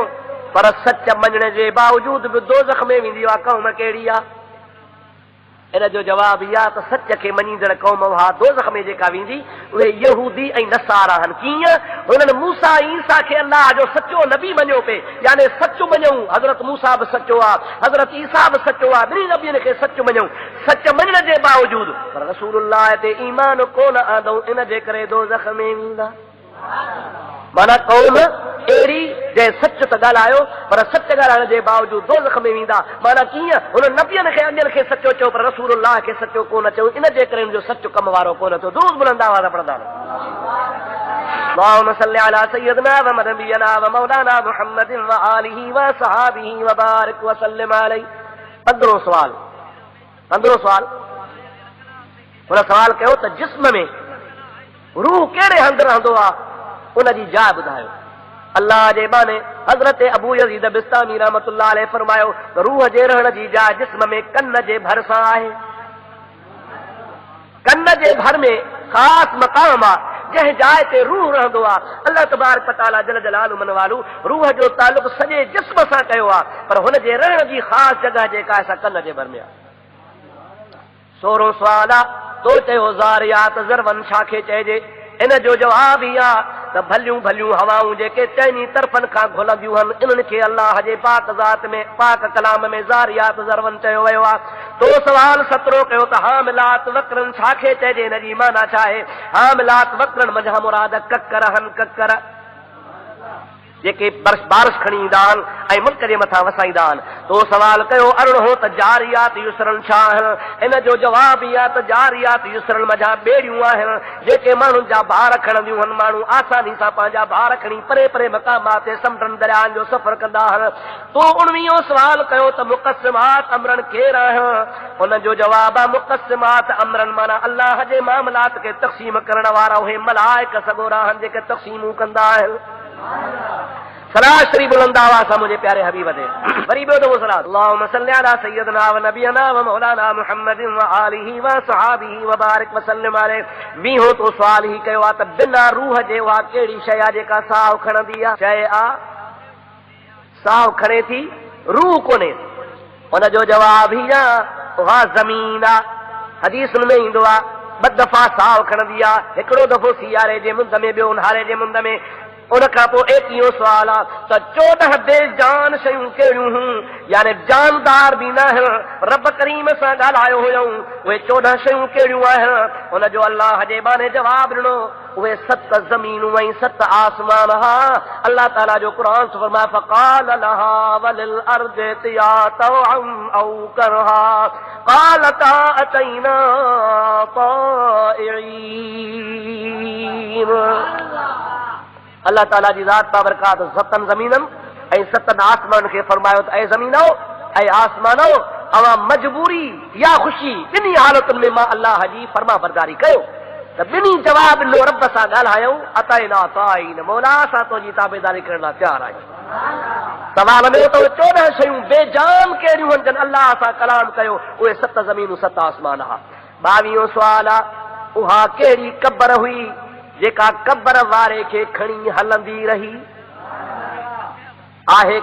पर सच मञण जे बावजूद बि दोज़ख में वेंदी, आहे क़ौम कहिड़ी आहे? इन जो जवाब इहा त सच खे मञींदड़ क़ौम उहा दोज़ख में जेका वेंदी उहे यहूदी ऐं नसारा आहिनि। कीअं? हुननि मूसा ईसा खे अल्लाह जो सचो नबी मञियो पे, यानी सच मञूं, हज़रत मूसा बि सचो आहे, हज़रत ईसा बि सचो आहे, ॿिन्ही नबियनि खे सच मञूं, सच मञण जे बावजूद पर रसूलुल्लाह ते ईमान कोन आंदो, इन जे करे दोज़ख में वेंदा। माना क़ौम अहिड़ी जंहिं सच त ॻाल्हायो पर सच ॻाल्हाइण जे बावजूद दोज़ख में वेंदा। माना कीअं? हुन नबियनि खे अॻियनि खे सचो चयो पर रसूलुल्लाह खे सचो कोन चयो, इन जे करे जो सच कम वारो कोन थियो। दुरूद बुलंद आवाज़ पढ़ंदा अल्लाहुम्मा सल्लि अला सय्यिदना व नबियना व मौलाना मुहम्मदिन व आलिहि व सहाबिहि व बारिक व सल्लिम अलैहि। 15 सवाल हुन सवाल कयो त जिस्म में रूह कहिड़े हंधि रहंदो आहे, उनजी जाइ ॿुधायो। अल्लाह जे बाने हज़रत अबू यज़ीद बिस्तामी रहमतुल्लाह अलैहि फरमायो त रूह जे रहण जी जाइ जिस्म में कन जे भर सां आहे। कन जे भर में ख़ासि मक़ाम आहे जंहिं जाइ ते रूह रहंदो आहे। अल्लाह तबारक व तआला जल जलालु मन वालू रूह जो तालुक़ सॼे जिस्म सां कयो आहे, पर हुन जे रहण जी ख़ासि जॻह जेका आहे कन जे भर में आहे। 16 सवाल आहे तो चयो ज़ारियात ज़रवन छा खे चइजे? इन जो जवाब इहा त भलियूं भलियूं हवाऊं जेके चइनी तरफ़नि खां घुलंदियूं आहिनि, इन्हनि खे अल्लाह जे पाक ज़ात में पाक कलाम में ज़ारियात ज़रवन चयो वियो आहे। तो सवाल 17 कयो त हामिलात वक़रन छा खे चइजे? इन जी माना छा आहे? हामिलात वक़रन मज़ा मुराद ककर आहिनि, ककर जेके बारिश खणी ईंदा आहिनि ऐं मुल्क जे मथां वसाईंदा आहिनि। तो सवाल कयो 18 त जारियात युसरन छा आहिनि? इन जो जवाब इहा त जारियात युसरन मज़ा ॿेड़ियूं आहिनि जेके माण्हुनि जा भार खणंदियूं आहिनि, माण्हू आसानी सां पंहिंजा भार खणी परे परे मक़ामात ते समुंडनि दरियानि जो सफ़र कंदा आहिनि। तो 19 सवाल कयो त मुक़स्सिमात अमरन केर आहिनि? उन जो जवाब आहे मुक़स्सिमात अमरन माना अल्लाह जे मामलात खे तक़सीम करण वारा उहे मलाइक सॻोरा आहिनि जेके तक़सीमूं कंदा आहिनि। सलाह शरीफ बुलंद आवाज़ सां मुंहिंजे प्यारे हबीब ते वरी ॿियो दफ़ो सलाह। अल्लाहुम्मा सल्लि अला सय्यिदना व नबियना व मौलाना मुहम्मदिन व आलिहि व सहाबिहि व बारिक व सल्लिम अलैहि। 20 तो सवाल ही कयो आहे त बिना रूह जे उहा कहिड़ी शइ आहे जेका साहु खणंदी आहे? शइ आहे साहु खणे थी, रूह कोन्हे। हुन जो जवाब ई आहे उहा ज़मीन आहे। हदीसुनि में ईंदो आहे 2 दफ़ा साहु खणंदी आहे, हिकिड़ो दफ़ो सियारे जे मुंद में, ॿियो उन्हारे जे मुंद में। उन खां पोइ 21 सवाल आहे त 14 बेजान शयूं कहिड़ियूं हुयूं, यानी जानदार बि न आहिनि, रब करीम सां ॻाल्हायो हुयऊं, उहे 14 शयूं कहिड़ियूं आहिनि? हुन जो अल्लाह जे बाने जवाब ॾिनो उहे 7 ज़मीनूं ऐं 7 आसमान हा। अल्लाह ताला जो क़ुरान फरमाए फ़क़ाल लहा वलिल अर्दि अतिया तौअन औ करहा क़ालता अतैना ताइईन। अल्लाह ताला जी ज़ात बाबरकात 7 ज़मीननि ऐं 7 आसमान खे फरमायो त ऐं ज़मीनो ऐं आसमानो अवां मजबूरी या ख़ुशी ॿिन्ही हालतुनि में मां अल्लाह जी फर्मा बरदारी कयो। त ॿिन्ही जवाब ॾिनो, रब सां ॻाल्हायूं, अतैना ताइईन, मौला सां तुंहिंजी ताबेदारी करण लाइ तयारु आहियूं। सवाल में त 14 शयूं बेजान कहिड़ियूं आहिनि जन अल्लाह सां कलाम कयो, उहे 7 ज़मीनूं 7 आसमान हा। 22 सवाल आहे उहा कहिड़ी क़बर हुई जेका कब्र वारे खे खणी हलंदी रही आहे।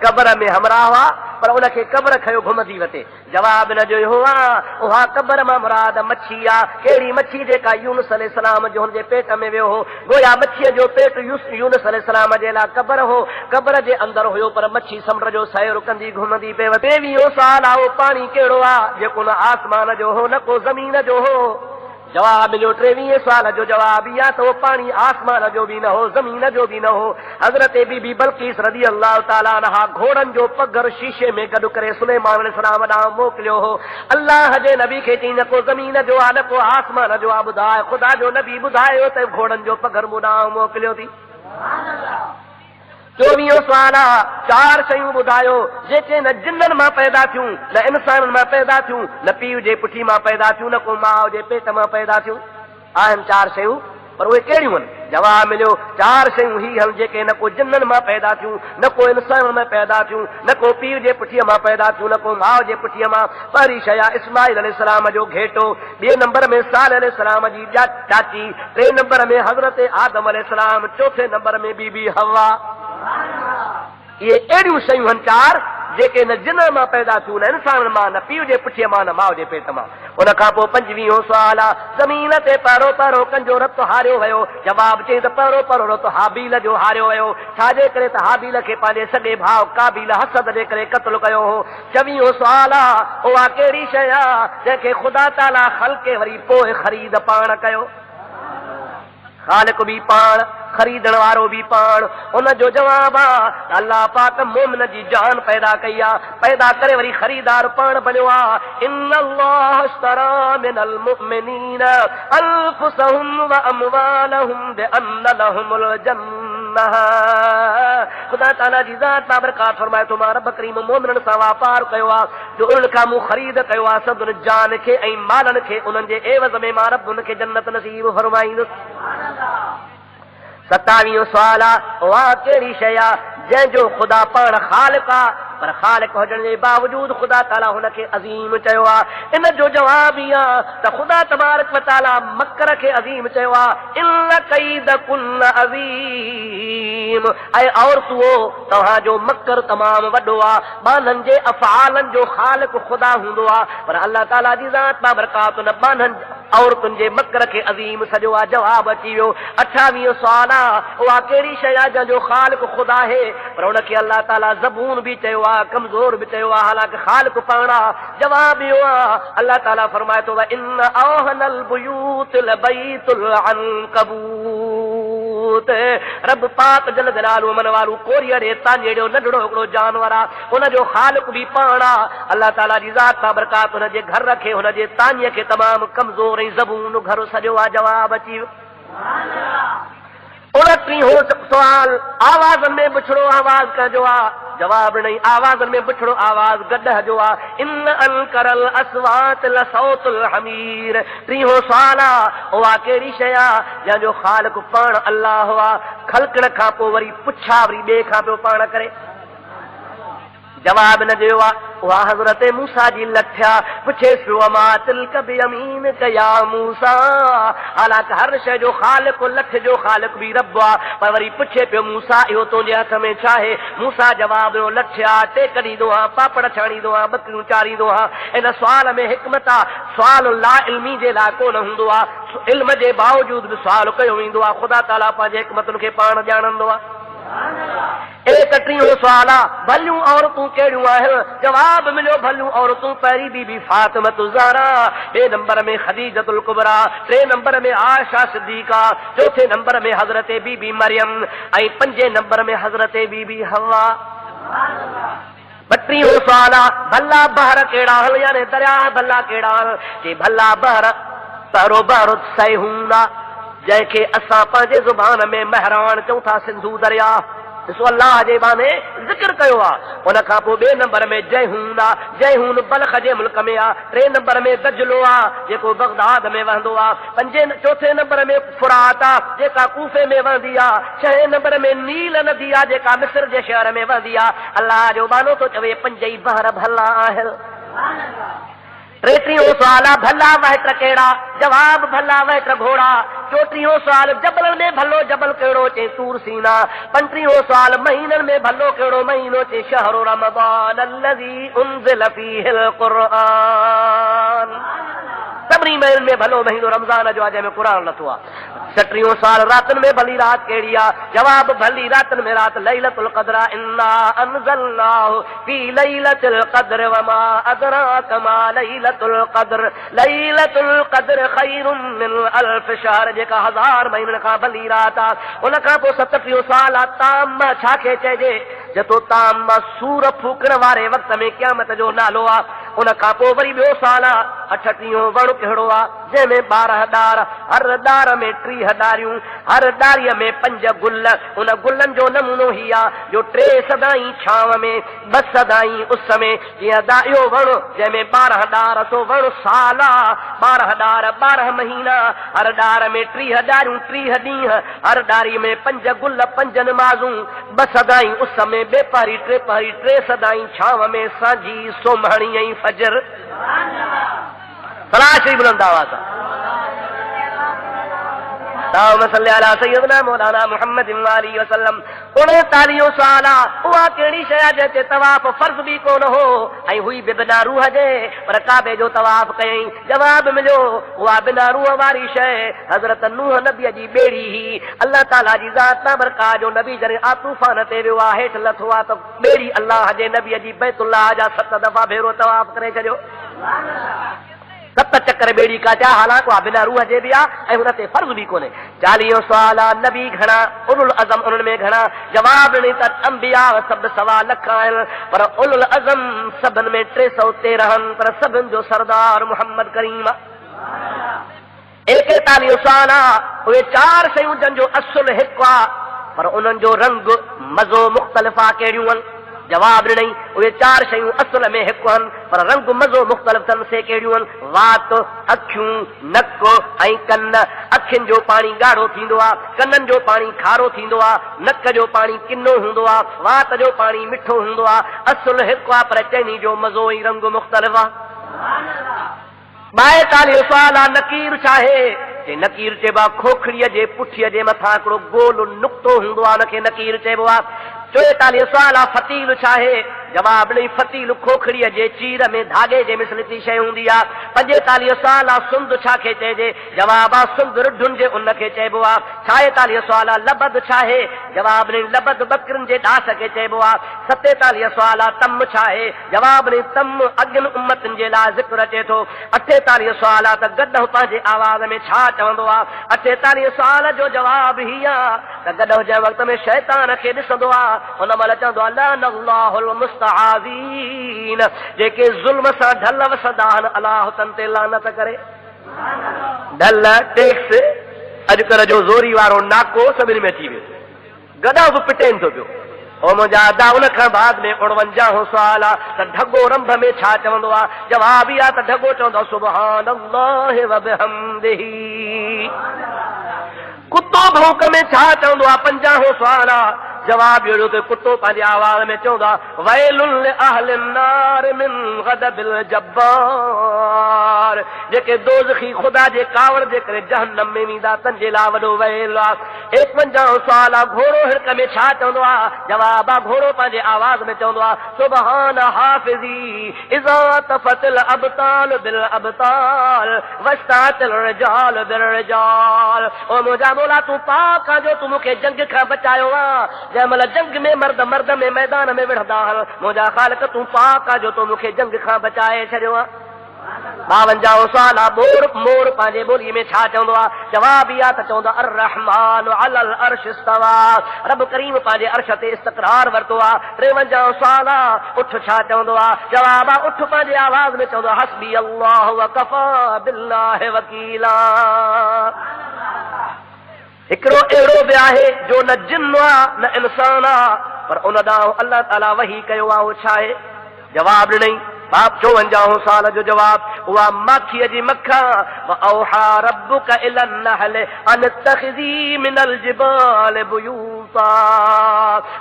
कब्र में हमराह हुआ पर उनखे कब्र खयो घुमंदी वटे। जवाब न जो हुआ उहा कब्र मां मुराद मच्छी आ। कहिड़ी मच्छी? जेका यूनुस अलैहिस्सलाम जो हुनजे पेट में वियो हो। गोया मच्छीअ जो पेट यूनुस अलैहिस्सलाम जे लाइ कब्र हो, कब्र जे अंदर हुयो पर मच्छी समुंड जो सैर कंदी घुमंदी पे। 23 साल आओ पाणी कहिड़ो आ जेको न आसमान जो हो न को ज़मीन जो हो। जवाब मिलियो 23 साल जो जवाब इहा त उहो पाणी आसमान जो बि न हो, ज़मीन जो बि न हो। हज़रत बीबी बल्कीस रज़ी अल्लाह ताला अन्हा घोड़नि जो पघर शीशे में गॾु करे सुलेमान अलैहिस्सलाम ॾांहुं मोकिलियो हो। अल्लाह जे नबी खे चई न को ज़मीन जो आहे न को आसमान जो आहे, ॿुधाए ख़ुदा जो नबी ॿुधायो त घोड़नि जो पघर मूं ॾांहुं मोकिलियो थी। 24 साल 4 शयूं ॿुधायो जेके न जिन्ननि मां पैदा थियूं न इंसाननि मां पैदा थियूं न पीउ जे पुठी मां पैदा थियूं न को माउ जे पेट मां पैदा थियूं। आहिनि 4 शयूं पर उहे कहिड़ियूं आहिनि? जवाब मिलियो 4 शयूं ही आहिनि जेके न को जिन्ननि मां पैदा थियूं न को इंसाननि मां पैदा थियूं न को पीउ जे पुठीअ मां पैदा थियूं न को माउ जे पुठीअ मां। पहिरीं शइ आहे इस्माइल अलैहिस्सलाम जो घेटो, 2 नंबर में साल अलैहिस्सलाम जी चाची, 3 नंबर में हज़रत आदम अलैहिस्सलाम, 4 नंबर में बीबी हवा। ये अहिड़ियूं शयूं आहिनि 4 जेके न जिन मां पैदा थियूं न इंसान मां न पीउ जे पुठीअ मां न माउ जे पेट मां। उन खां पोइ 25 सुवाल आहे ज़मीन ते पहिरों कंजो रत हारियो वियो। जवाब चई त पहिरों रत हाबील जो हारियो वियो। छाजे करे? त हाबील खे पंहिंजे सॻे भाउ काबील हसद जे करे क़त्ल कयो हो। 26 सुवाल आहे उहा कहिड़ी शइ आहे जंहिंखे ख़ुदा ताला ख़ल्क़े वरी पोइ ख़रीद पाण कयो? ख़ालिक बि पाण, खरीदण वारो बि पाण। उनजो जवाब आहे अल्लाह पाक मोमिन जी जान पैदा कई आहे, पैदा करे वरी ख़रीदार पाण बणियो आहे। इन्नल्लाह इश्तरा मिनल मुमिनीन अनफुसहुम व अमवालहुम बिअन्न लहुमुल जन्नह। ख़ुदा ताला जी ज़ात बाबरकात फरमाए थो मां रब करीम मोमिननि सां वापार कयो आहे जो उन्हनि खां मूं ख़रीद कयो आहे सदुनि जान खे ऐं मालनि खे। उन्हनि जे एवज़ में मां रब उनखे जन्नत नसीब फरमाईंदुसि। 27 सुवाल आहे उहा कहिड़ी शइ आहे जंहिंजो ख़ुदा पाण ख़ालिक आहे पर ख़ालिक हुजण जे बावजूद ख़ुदा ताला हुनखे अज़ीम चयो आहे? इन जो जवाब ई आहे त ख़ुदा तबारक व ताला मकर खे अज़ीम चयो आहे। इन कैदकुन अज़ीम, ऐं औरतुओ तव्हांजो मकर तमामु वॾो आहे। बाननि जे अफ़आलनि जो ख़ालिक ख़ुदा हूंदो आहे पर अल्लाह ताला जी ज़ात बाबरकात न बाननि औरतुनि जे मकर खे अज़ीम सॼो आहे। जवाब अची वियो। 28 सुवाल आहे उहा कहिड़ी शइ आहे जंहिंजो ख़ालिक ख़ुदा आहे पर उनखे अल्लाह ताला ज़बून बि चयो आहे, कमज़ोर बि चयो आहे, हालांकि ख़ालिक पाण आहे। जवाब इहो आहे अल्लाह ताला फरमाए थो इन औहनल बुयूत लबैतुल अनकबूत। रब पाक जल जलालु मन वालू कोरियर तांजेड़ो नंढड़ो हिकिड़ो जानवर आहे, हुनजो ख़ालिक बि पाण आहे। अल्लाह ताला जी ज़ात बाबरकात हुनजे घर खे हुनजे तानीअ खे तमामु कमज़ोर ऐं ज़बून घर सॼो आहे। जवाब अची वियो। 29 सुवाल आवाज़नि में बिछड़ो आवाज़ कंहिंजो आहे? जवाब नहीं, आवाज़नि में बिछड़ो आवाज़ गॾह जो आहे। इन अनकरल असवात लसौतुल हमीर। 30 सुवाल आहे उहा कहिड़ी शइ आहे जंहिंजो ख़ालिक पाण अल्लाह आहे, ख़ल्क़ण खां पोइ वरी पुछा वरी ॿिए खां पियो पाण करे? जवाब न ॾियो आहे उहा हज़रत मूसा जी लठिया। पुछे पियो मा तिल्क बियमीन कया मूसा। हालांकि हर शइ जो ख़ालिक लठ जो ख़ालिक बि रब आहे पर वरी पुछे पियो मूसा इहो तुंहिंजे हथ में छा आहे? मूसा जवाब ॾियो लठिया टेक ॾींदो आहियां, पापड़ छाणींदो आहियां, बकरियूं चारींदो आहियां। इन सुवाल में हिकमत आहे। सुवाल ला इल्मी जे लाइ कोन हूंदो आहे, इल्म जे बावजूद बि सुवाल कयो वेंदो आहे। ख़ुदा ताला पंहिंजे हिकमतुनि खे पाण ॼाणंदो आहे। 31 सुवाल आहे भलियूं औरतूं कहिड़ियूं आहिनि? जवाब मिलियो भलियूं औरतूं पहिरीं बीबी फातिमतु ज़हरा, 2 नंबर में खदीजतुल कुबरा, 3 नंबर में आयशा सिद्दीका, 4 नंबर में हज़रत बीबी मरियम ऐं 5 नंबर में हज़रत बीबी हवा। 32 सुवाल आहे भला बहर कहिड़ा आहिनि? यानी दरिया भला कहिड़ा आहिनि? कि भला बहर पहिरों बहर सैहून आहे जंहिंखे असां पंहिंजे ज़ुबान में महरान चऊं था, सिंधु दरिया। ॾिसो अल्लाह जे बाने ज़िक्र कयो आहे। उन खां पोइ 2 नंबर में जयहून आहे, जयहून बल्ख जे मुल्क में आहे। 3 नंबर में दजलो आहे जेको बगदाद में वहंदो आहे। 4 नंबर में फुरात आहे जेका कूफे में वहंदी आहे। 6 नंबर में नील नदी आहे जेका मिस्र जे शहर में वहंदी आहे। अल्लाह जो बानो थो चवे 5 बहर भला आहिनि। टेटीहों सवाल भला वहट कहिड़ा, जवाब भला वहट घोड़ा। चोटीहों सवाल जबल में भलो जबल कहिड़ो, चे तूर सीना। पंटीहों सवाल महीननि में भलो कहिड़ो महीनो, चे शहरु रमज़ान अल्लज़ी उन्ज़िल फ़ीहिल क़ुरआन। सभिनी महीननि में भलो महीनो रमज़ान जो आहे जंहिंमें क़ुरान लथो आहे। 60 साल रातनि में भली रात कहिड़ी आहे, जवाब भली रातनि में रात लैलतुल क़द्र। इन्ना अंज़लनाहु फ़ी लैलतिल क़द्र वमा अदराक मा लैलतुल क़द्र। लैलतुल क़द्र ख़ैरुम मिन अल्फ़ शहर, जेका 1000 महीननि खां भली रात आहे। उन खां पोइ 37 साल आहे ताम छा खे चइजे, जतो ताम सूर फूकण वारे वक़्त में क़यामत जो नालो आहे। उन खां पोइ वरी ॿियो साल आहे 38 वण कहिड़ो आहे, जंहिंमें 12 डार, हर डार में 30 डारियूं, हर डारीअ में 5 गुल। उन गुलनि जो नमूनो ही आहे जो 3 सदाई छांव में, 2 सदाई उस में। जीअं इहो वण जंहिंमें 12 डार, सो वण साल आहे। 12 डार 12 महीना, हर डार में 30 डारियूं 30 ॾींहं, हर डारी में 5 गुल 5 नमाज़ूं, 2 सदाई उस में, 2 पहरी 3 पहरी, 3 सदाई छांव में, सांझी सोमहणी ऐं फजर। सलाह शरीफ बुलंद आवाज़ अल्लाहुम्मा सल्ली अला सय्यिदना मौलाना मुहम्मद वाली वसल्लम। 39 साल उहा कहिड़ी शइ आहे जंहिं ते तवाफ़ फर्ज़ बि कोन हो ऐं हुई बि बिना रूह जे, पर काबे जो तवाफ़ कयईं। जवाब मिलियो उहा बिना रूह वारी शइ हज़रत नूह नबीअ जी ॿेड़ी ही। अल्लाह ताला जी ज़ात ताबरका जो नबी जॾहिं तूफ़ान ते वियो आहे, हेठि लथो आहे, त ॿेड़ी अल्लाह जे नबीअ जी बैतुल्लाह जा 7 दफ़ा भेरो तवाफ़ करे छॾियो। 7 चक्कर ॿेड़ी का चा, हालांकि उहा बिना रूह जे बि आहे ऐं हुन ते फर्ज़ बि कोन्हे। 40 साल नबी घणा, उलुल अज़म उन्हनि में घणा। जवाब ॾिनी त अंबिया सभु 1.25 लख आहिनि, पर उलुल अज़म सभिनि में 313, पर सभिनि जो सरदार मुहम्मद करीम। 41 साल उहे 4 शयूं जंहिंजो असुल हिकु आहे, पर उन्हनि जो रंग मज़ो मुख़्तलिफ़ आहे। कहिड़ियूं आहिनि? जवाब ॾिनई उहे 4 शयूं असुल में हिकु आहिनि, पर रंग मज़ो मुख़्तलिफ़ अथनि। से कहिड़ियूं आहिनि? वात, अखियूं, नक ऐं कन। अखियुनि जो पाणी ॻाढ़ो थींदो आहे, कननि जो पाणी खारो थींदो आहे, नक जो पाणी किनो हूंदो आहे, वात जो पाणी मिठो हूंदो आहे। असुल हिकु आहे, पर चइनी जो मज़ो ऐं रंग मुख़्तलिफ़ आहे। 42 साल नकीर छा आहे? नकीर चइबो आहे खोखड़ीअ जे पुठीअ जे मथां हिकिड़ो गोल नुक़्तो हूंदो आहे, हुनखे नकीर चइबो आहे। 44 साल फतील छा आहे? जवाब ॾेई फतील खोखड़ीअ जे चीर में धागे जे मिसलती शइ हूंदी आहे। 45 साल सुंद छा खे चइजे? जवाब आहे सुंद रुढुनि जे उन खे चइबो आहे। 46 साल लबद छा आहे? जवाब ॾेई लबद बकरनि जे ॾास खे चइबो आहे। 47 साल तम छा आहे? जवाब ॾेई तम अॻियुनि उम्मतनि जे लाइ ज़िक्र अचे थो। 48 साल त गॾो पंहिंजे आवाज़ में छा चवंदो आहे? 48 साल जो जवाब ही आहे त गॾो जे वक़्त में शैतान खे ॾिसंदो आहे, हुन महिल चवंदो आहे लानल्लाहुल मुस्तआज़ीन, जेके ज़ुल्म सां ढल वसंदा आहिनि, अलाह तन ते लानत करे। ढल टैक्स अॼुकल्ह जो ज़ोरी वारो नाको सभिनी में अची वियो, गॾो बि पिटेनि थो पियो। ओ मुंहिंजा अदा उन खां बाद में 49 साल त ढगो रंभ में छा चवंदो आहे? जवाब इहा त ढगो चवंदो आहे सुब्हानल्लाहि व बिहम्दिही। कुतो भौंक में छा चवंदो आहे? 50 साल जवाब इहो त कुतो पंहिंजे आवाज़ में चवंदो आहे वैलुन लिअहलिन नार मिन गदबिल जब्बार, जेके दोज़खी ख़ुदा जे कावड़ जे करे जहन्नम में वेंदा तन जे लाइ वॾो वैल आहे। 51 साल घोड़ो हिड़क में छा चवंदो आहे? जवाब आहे घोड़ो पंहिंजे आवाज़ में चवंदो आहे सुबहान हाफ़िज़ी इज़ा तफ़तिल अबताल बिल अबताल वस्तातिल रिजाल बिल रिजाल। ओ मुंहिंजा मौला तूं पाक आहे जो तूं मूंखे जंग खां बचायो आहे। जंहिं महिल जंग में मर्द मर्द में मैदान में विढ़ंदा आहिनि, मुंहिंजा ख़ालिक तूं पाक आहे जो तूं मूंखे जंग खां बचाए छॾियो आहे। 52 साल मोर पंहिंजे ॿोलीअ में छा चवंदो आहे? जवाब इहा त चवंदो आहे अर्रहमान अलल अर्श इस्तवा, रब करीम पंहिंजे अर्श ते इस्तक़रार वरितो आहे। 53 साल उठ छा चवंदो आहे? जवाब आहे उठ पंहिंजे आवाज़ में चवंदो आहे हस्बी अल्लाह व कफ़ा बिल्लाहि वकीला। हिकिड़ो अहिड़ो बि आहे जो न जिन आहे न इंसान आहे, पर उन ॾांहुं अल्लाह ताला वही कयो आहे, उहो छा आहे? जवाब ॾिनई बाप 54 साल जो जवाब उहा माखीअ जी मखा व औहा रब्बुका इलन नहल अन तखज़ी मिनल जिबाल बुयूता।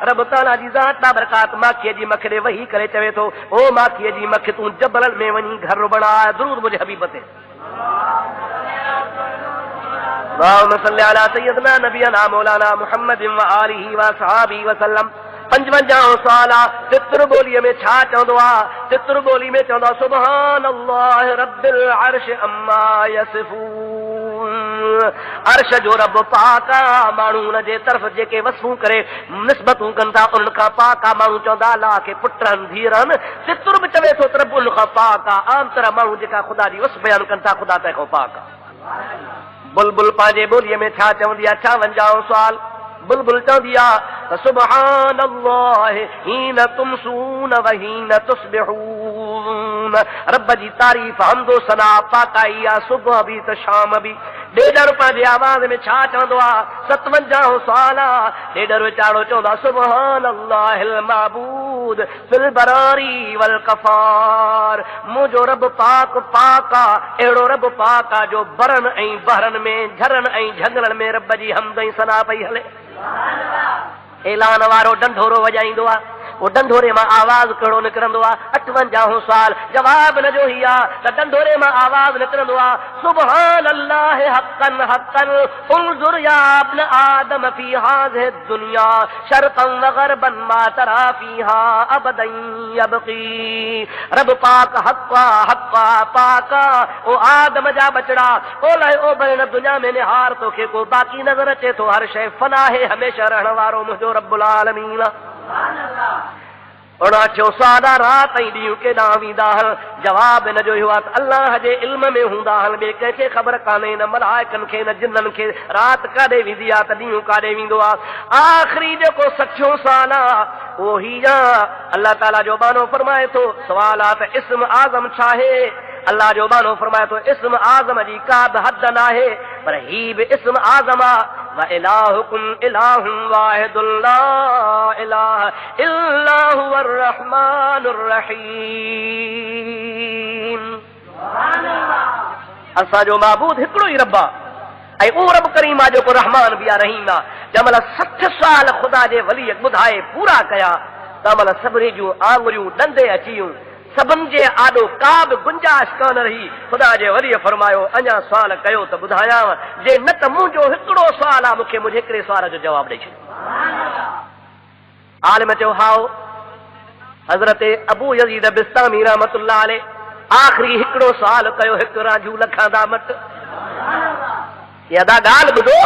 रब ताला जी ज़ात बाबरकात माखीअ जी मख ॾे वही करे चवे थो ओ माखीअ जी मख तूं जबलनि में वञी घर बणा। दुरूद मुंहिंजे हबीब ते अल्लाहुम्मा सल्लि अला सय्यदना नबियना मौलाना मुहम्मदिन व आलिहि व सहाबिहि वसल्लम। 55 साल तित्र बोलीअ में छा चवंदो आहे? तित्र बोली में चवंदो आहे सुभान अल्लाह रब्बिल अर्श अम्मा यसिफून। अर्श जो रब पाक आहे, माण्हू हुन जे तरफ़ जेके वसफूं करे निस्बतूं कनि था उन्हनि खां पाक आहे। माण्हू चवंदा अलाह खे पुटनि धीअरनि, तित्र बि चवे थो त रब उन खां पाक आहे। आम तरह माण्हू जेका ख़ुदा जी वसफ बयान कनि था ख़ुदा तंहिंखां पाक आहे। बुलबुल पंहिंजे ॿोलीअ में छा चवंदी आहे? 56 साल बुलबुल चवंदी आहे सुभान अल्लाह हीन तुमसून व हीन तुस्बिहून। रब जी तारीफ़ हमदो सना पाकाई आहे सुबुह बि त शाम बि। ॾेडर पंहिंजे आवाज़ में छा चवंदो आहे? 57 साल ॾेडर वीचारो चवंदो आहे सुभान अल्लाहिल माबूद फिल बरारी वल कफार। मुंहिंजो रब पाक पाक आहे, अहिड़ो रब पाक आहे जो बरनि ऐं बहरनि में झरनि ऐं झंगलनि में रब जी हमद ऐं सना पई हले। ऐलान वारो डंढोरो वॼाईंदो आहे, वो डंढोरे मां आवाज़ कहिड़ो निकिरंदो आहे? 58 साल जवाब न जो ही आहे त डंढोरे मां आवाज़ निकिरंदो आहे सुभान अल्लाह हक़न हक़न उन्ज़ुर या इब्न आदम फी हाज़िहि दुनिया शरक़न व ग़रबन मा तरा फीहा अबदन यबक़ी। रब पाक हक़्क़ा हक़्क़ा पाक ओ आदम जा बचड़ा ओलह ओभर दुनिया में निहार तोखे को बाक़ी नज़र अचे थो। हर शइ फना है, हमेशह रहण वारो मुंहिंजो रब्बुल आलमीन। 59 साल रात ऐं ॾींहुं केॾांहुं वेंदा हल? जवाब हिन जो इहो आहे त अल्लाह जे इल्म में हूंदा हल। ॿिए कंहिंखे ख़बर कान्हे, न मलाइकनि खे न जिन्ननि खे। राति काॾे वेंदी आहे त ॾींहुं काॾे वेंदो आहे। आख़िरी जेको 60 साल आहे उहो ही आहे। अल्लाह ताला जो बानो फरमाए थो सवाल आहे त इस्म आज़म छा आहे? अल्लाह जो बानो फरमाए थो इस्म आज़म जी का बि हद न आहे, पर ही बि इस्म आज़म आहे व इलाहुकुम इलाहुन वाहिदुन ला इलाहा इल्ला हुवर रहमानुर रहीम। असांजो माबूद हिकिड़ो ई रब आहे ऐं उहो रब करीम आहे जेको रहमान बि आहे रहीम आहे। जंहिंमहिल 60 साल ख़ुदा जे वली ॿुधाए पूरा कया तंहिंमहिल सभिनी जूं आङुरियूं ॾंदे अची वियूं। सभिनि जे आॾो का बि गुंजाइश कान रही। ख़ुदा जे वलीअ फरमायो अञा सुवाल कयो त ॿुधायांव, जे न त मुंहिंजो हिकिड़ो सुवाल आहे मूंखे मुंहिंजे हिकिड़े सुवाल जो जवाबु ॾेई छॾियो। आलिम चयो हाओ हज़रत अबू यज़ीद बिस्तामी रहमतुल्लाह अलैह आख़िरी हिकिड़ो सुवाल कयो, हिकु राजू लखांदा मट। यदा ॻाल्हि ॿुधो,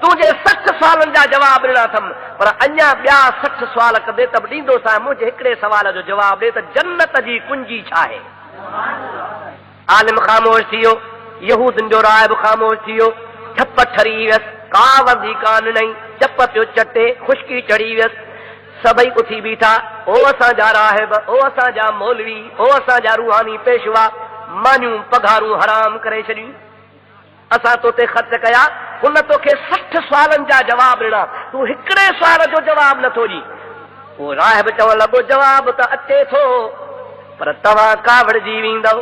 तुंहिंजे 60 सालनि जा जवाब ॾिना अथमि, पर अञा ॿिया 60 सुवाल कंदे त बि ॾींदोसां। मुंहिंजे हिकिड़े सुवाल जो जवाबु ॾे त जन्नत जी कुंजी छा आहे? आलिम ख़ामोश थी वियो, यहूदनि जो राहिब ख़ामोश थी वियो। ठप ठरी वियसि, का वंदी कान ॾिनई, चप पियो चटे, खुशकी चढ़ी वियसि। सभई उथी बीठा, ओ असांजा राहिब, ओ असांजा मौलवी, ओ असांजा रूहानी पेशवा, मानियूं पघारूं हराम करे छॾियूं। असां तोते ख़र्च कया, हुन तोखे 60 सुवालनि जा जवाब ॾिना, तूं हिकिड़े सुवाल जो जवाब नथो ॾी। उहो राहिब चवण लॻो जवाब त अचे थो, पर तव्हां कावड़जी वेंदव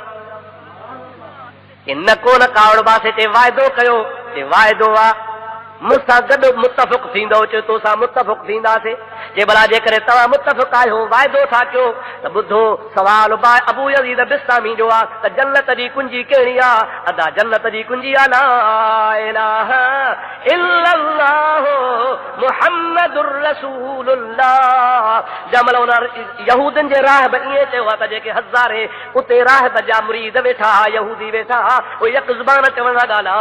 कि न कोन कावड़ पासे ते वाइदो कयो ते वाइदो आहे मूंसां गॾु मुतफ़िक़ थींदो, चयो तोसां मुतफ़िक़ थींदासीं। जे भला जेकॾहिं तव्हां मुतफ़िक़ आहियो, वाइदो था कयो, त ॿुधो सवाल अबू यज़ीद बिस्तामी जो आहे त जन्नत जी कुंजी कहिड़ी आहे? अदा जन्नत जी कुंजी आहे ला इलाहा इल्लल्लाह मुहम्मदुर रसूलुल्लाह। जंहिंमहिल उन यहूदनि जे राहिब ईअं चयो आहे त जेके हज़ारे उते राहिब जा मुरीद वेठा, यहूदी वेठा, उहे यक ज़ुबान चवण लॻा ला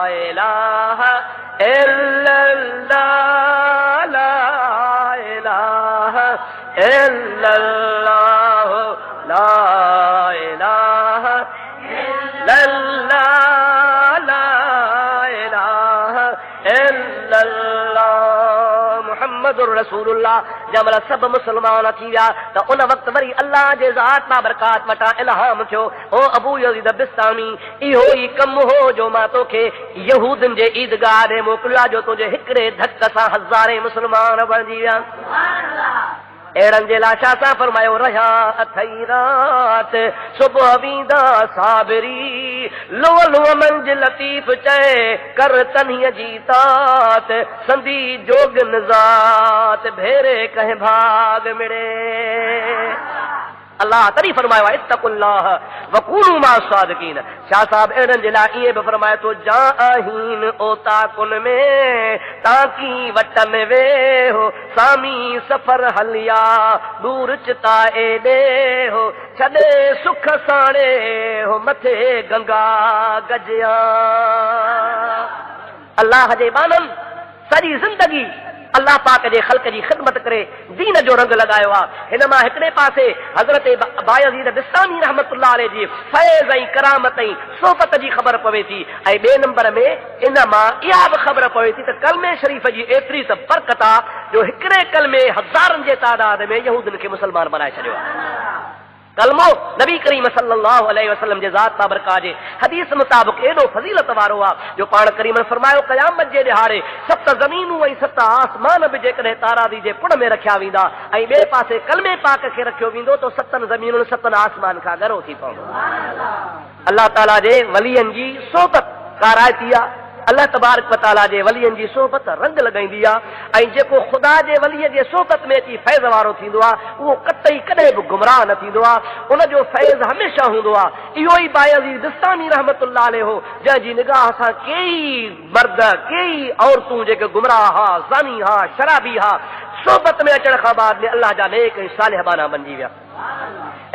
इलाहा इल्लल्लाह ला इलाहा इल्लल्लाह ला इलाहा इल्लल्लाह ला इलाहा इल्लल्लाह मुहम्मदुर रसूलुल्लाह। जंहिंमहिल सभु मुस्लमान थी विया त उन वक़्तु वरी अल्लाह जे ज़ात बाबरकात वटां इल्हाम थियो, ओ अबू यज़ीद बिस्तामी, इहो ई कमु हो जो मां तोखे यहूदनि जे ईदगाह ॾे मोकिलियो, जो तुंहिंजे हिकिड़े धक सां हज़ारे मुस्लमान बणिजी विया। अहिड़नि जे लाइ छा सां फरमायो रहिया अथई रात सुबुह वींदा साबिरी लो लो मंज लतीफ़ चए कर तन्हीअ जी तात संदी जोगन ज़ात भेरे कंहिं भाग मिड़े अल्लाह तरी फरमायो आहे इत्तकुल्लाह वकूनू मा सादिकीन। शाह साहब अहिड़नि जे लाइ ईअं बि फरमाए थो जा आहीन ओता कुन में ताकी वटन वे हो सामी सफ़र हलिया दूर चिता एॾे हो छॾे सुख साणे हो मथे गंगा गजिया। अल्लाह जे बाननि सॼी ज़िंदगी अल्लाह पाक जे ख़ल्क़ जी ख़िदमत करे दीन जो रंग लगायो आहे। हिन मां हिकिड़े पासे हज़रत बायज़ीद बिस्तामी रहमतुल्लाह अलैहि जी फैज़ ऐं करामत ऐं सोबत जी ख़बर पवे थी ऐं ॿिए नंबर में इन मां इहा बि ख़बर पवे थी त कलमे शरीफ़ जी एतिरी त बरकत आहे जो हिकिड़े कलमे हज़ारनि जे तादाद में यहूदनि खे मुस्लमान बनाए छॾियो आहे। कलमो नबी करीम सल्लल्लाहु अलैहि वसल्लम जे ज़ात बाबरकात जे हदीस मुताबिक़ एॾो फज़ीलत वारो आहे जो पाण करीम फरमायो क़यामत जे ॾिहाड़े 7 ज़मीनूं ऐं 7 आसमान बि जेकॾहिं तारादी जे पुण में रखिया वेंदा ऐं ॿिए पासे कलमे पाक खे रखियो वेंदो त 7 ज़मीनुनि 7 आसमान खां ॻरो थी पवंदो। अल्लाह ताला जे वलियनि जी सोबत काराइती आहे। अल्लाह तबारक व तआला जे वलियनि जी सोबत रंग लॻाईंदी आहे ऐं जेको ख़ुदा जे वलीअ जे सोबत में अची फैज़ वारो थींदो आहे उहो कतई कॾहिं बि गुमराह न थींदो आहे। उनजो फैज़ हमेशह हूंदो आहे। इहो ई बायज़ीद बिस्तामी रहमतुल्लाह अलैहि हो जंहिंजी निगाह सां कई मर्द कई औरतूं जेके गुमराह हा ज़ानी हा शराबी हा सोबत में अचण खां बाद में अल्लाह जा नेक ऐं सालिह बाना बणिजी विया।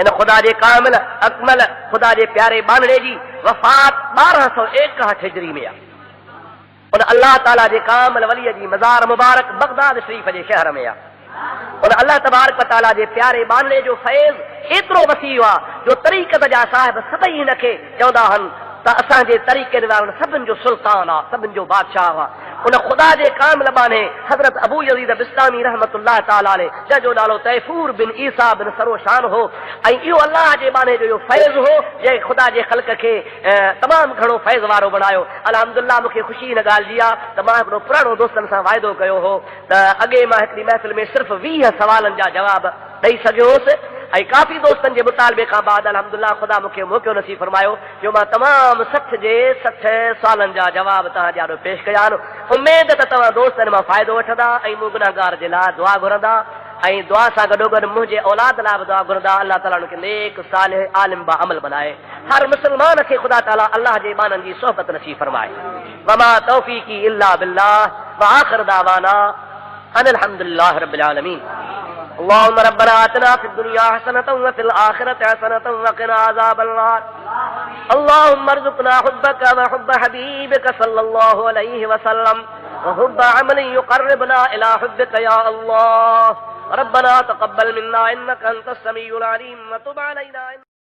इन ख़ुदा जे कामिल अकमल ख़ुदा जे प्यारे बानड़े जी वफ़ात 1261 हिजरी में आहे। उन अल्लाह ताला जे कामिल वलीअ जी मज़ार मुबारक बगदाद शरीफ़ जे शहर में आहे। उन अल्लाह तबारक व तआला जे प्यारे बानड़े जो फैज़ एतिरो वसी आहे जो तरीक़त जा साहिब सभई हिन खे चवंदा आहिनि त असांजे तरीक़े वारनि सभिनि जो सुल्तान आहे सभिनि जो बादशाह आहे। उन ख़ुदा जे कामिल बाने हज़रत अबू यज़ीद बिस्तामी रहमतुल्लाह ताला अलैहि जंहिंजो नालो तैफूर बिन ईसा बिन सरोशान हो ऐं इहो अल्लाह जे बाने जो इहो फैज़ हो जंहिं ख़ुदा जे ख़ल्क़ खे तमामु घणो फैज़ वारो बणायो। अल्हम्दुलिल्लाह मूंखे ख़ुशी हिन ॻाल्हि जी आहे त मां हिकिड़ो पुराणो दोस्तनि सां वाइदो कयो हो त अॻे मां हिकिड़ी महफ़िल में सिर्फ़ु 20 सवालनि जा जवाब ॾेई सघियो हुउसि ऐं काफ़ी दोस्तनि जे मुतालबे खां बाद अल्हम्दुलिल्लाह ख़ुदा मूंखे मौक़ो नसीब फरमायो जो मां तमामु 60 सवालनि जा जवाब तव्हां ॾाढो पेश कया आहिनि। उमेद त तव्हां दोस्तनि मां फ़ाइदो वठंदा ऐं मूं गुनाहगार जे लाइ दुआ घुरंदा ऐं दुआ सां गॾोगॾु मुंहिंजे औलाद लाइ बि दुआ घुरंदा। अल्लाह ताला उनखे नेक सालिह आलिम बा अमल बनाए। हर मुस्लमान खे ख़ुदा ताला अल्लाह जे बाननि जी सोहबत नसीब फरमाए। वमा तौफ़ीक़ी इल्ला बिल्लाह व आख़िर दावाना अनिल हम्दुलिल्लाहि रब्बिल आलमीन। اللهم ربنا آتنا في الدنيا حسنة وفي الآخرة حسنة وقنا عذاب النار اللهم ارزقنا حبك وحب حبيبك صلى الله عليه وسلم وحب عمل يقربنا إلى حبك يا الله ربنا تقبل منا إنك أنت السميع العليم وتب علينا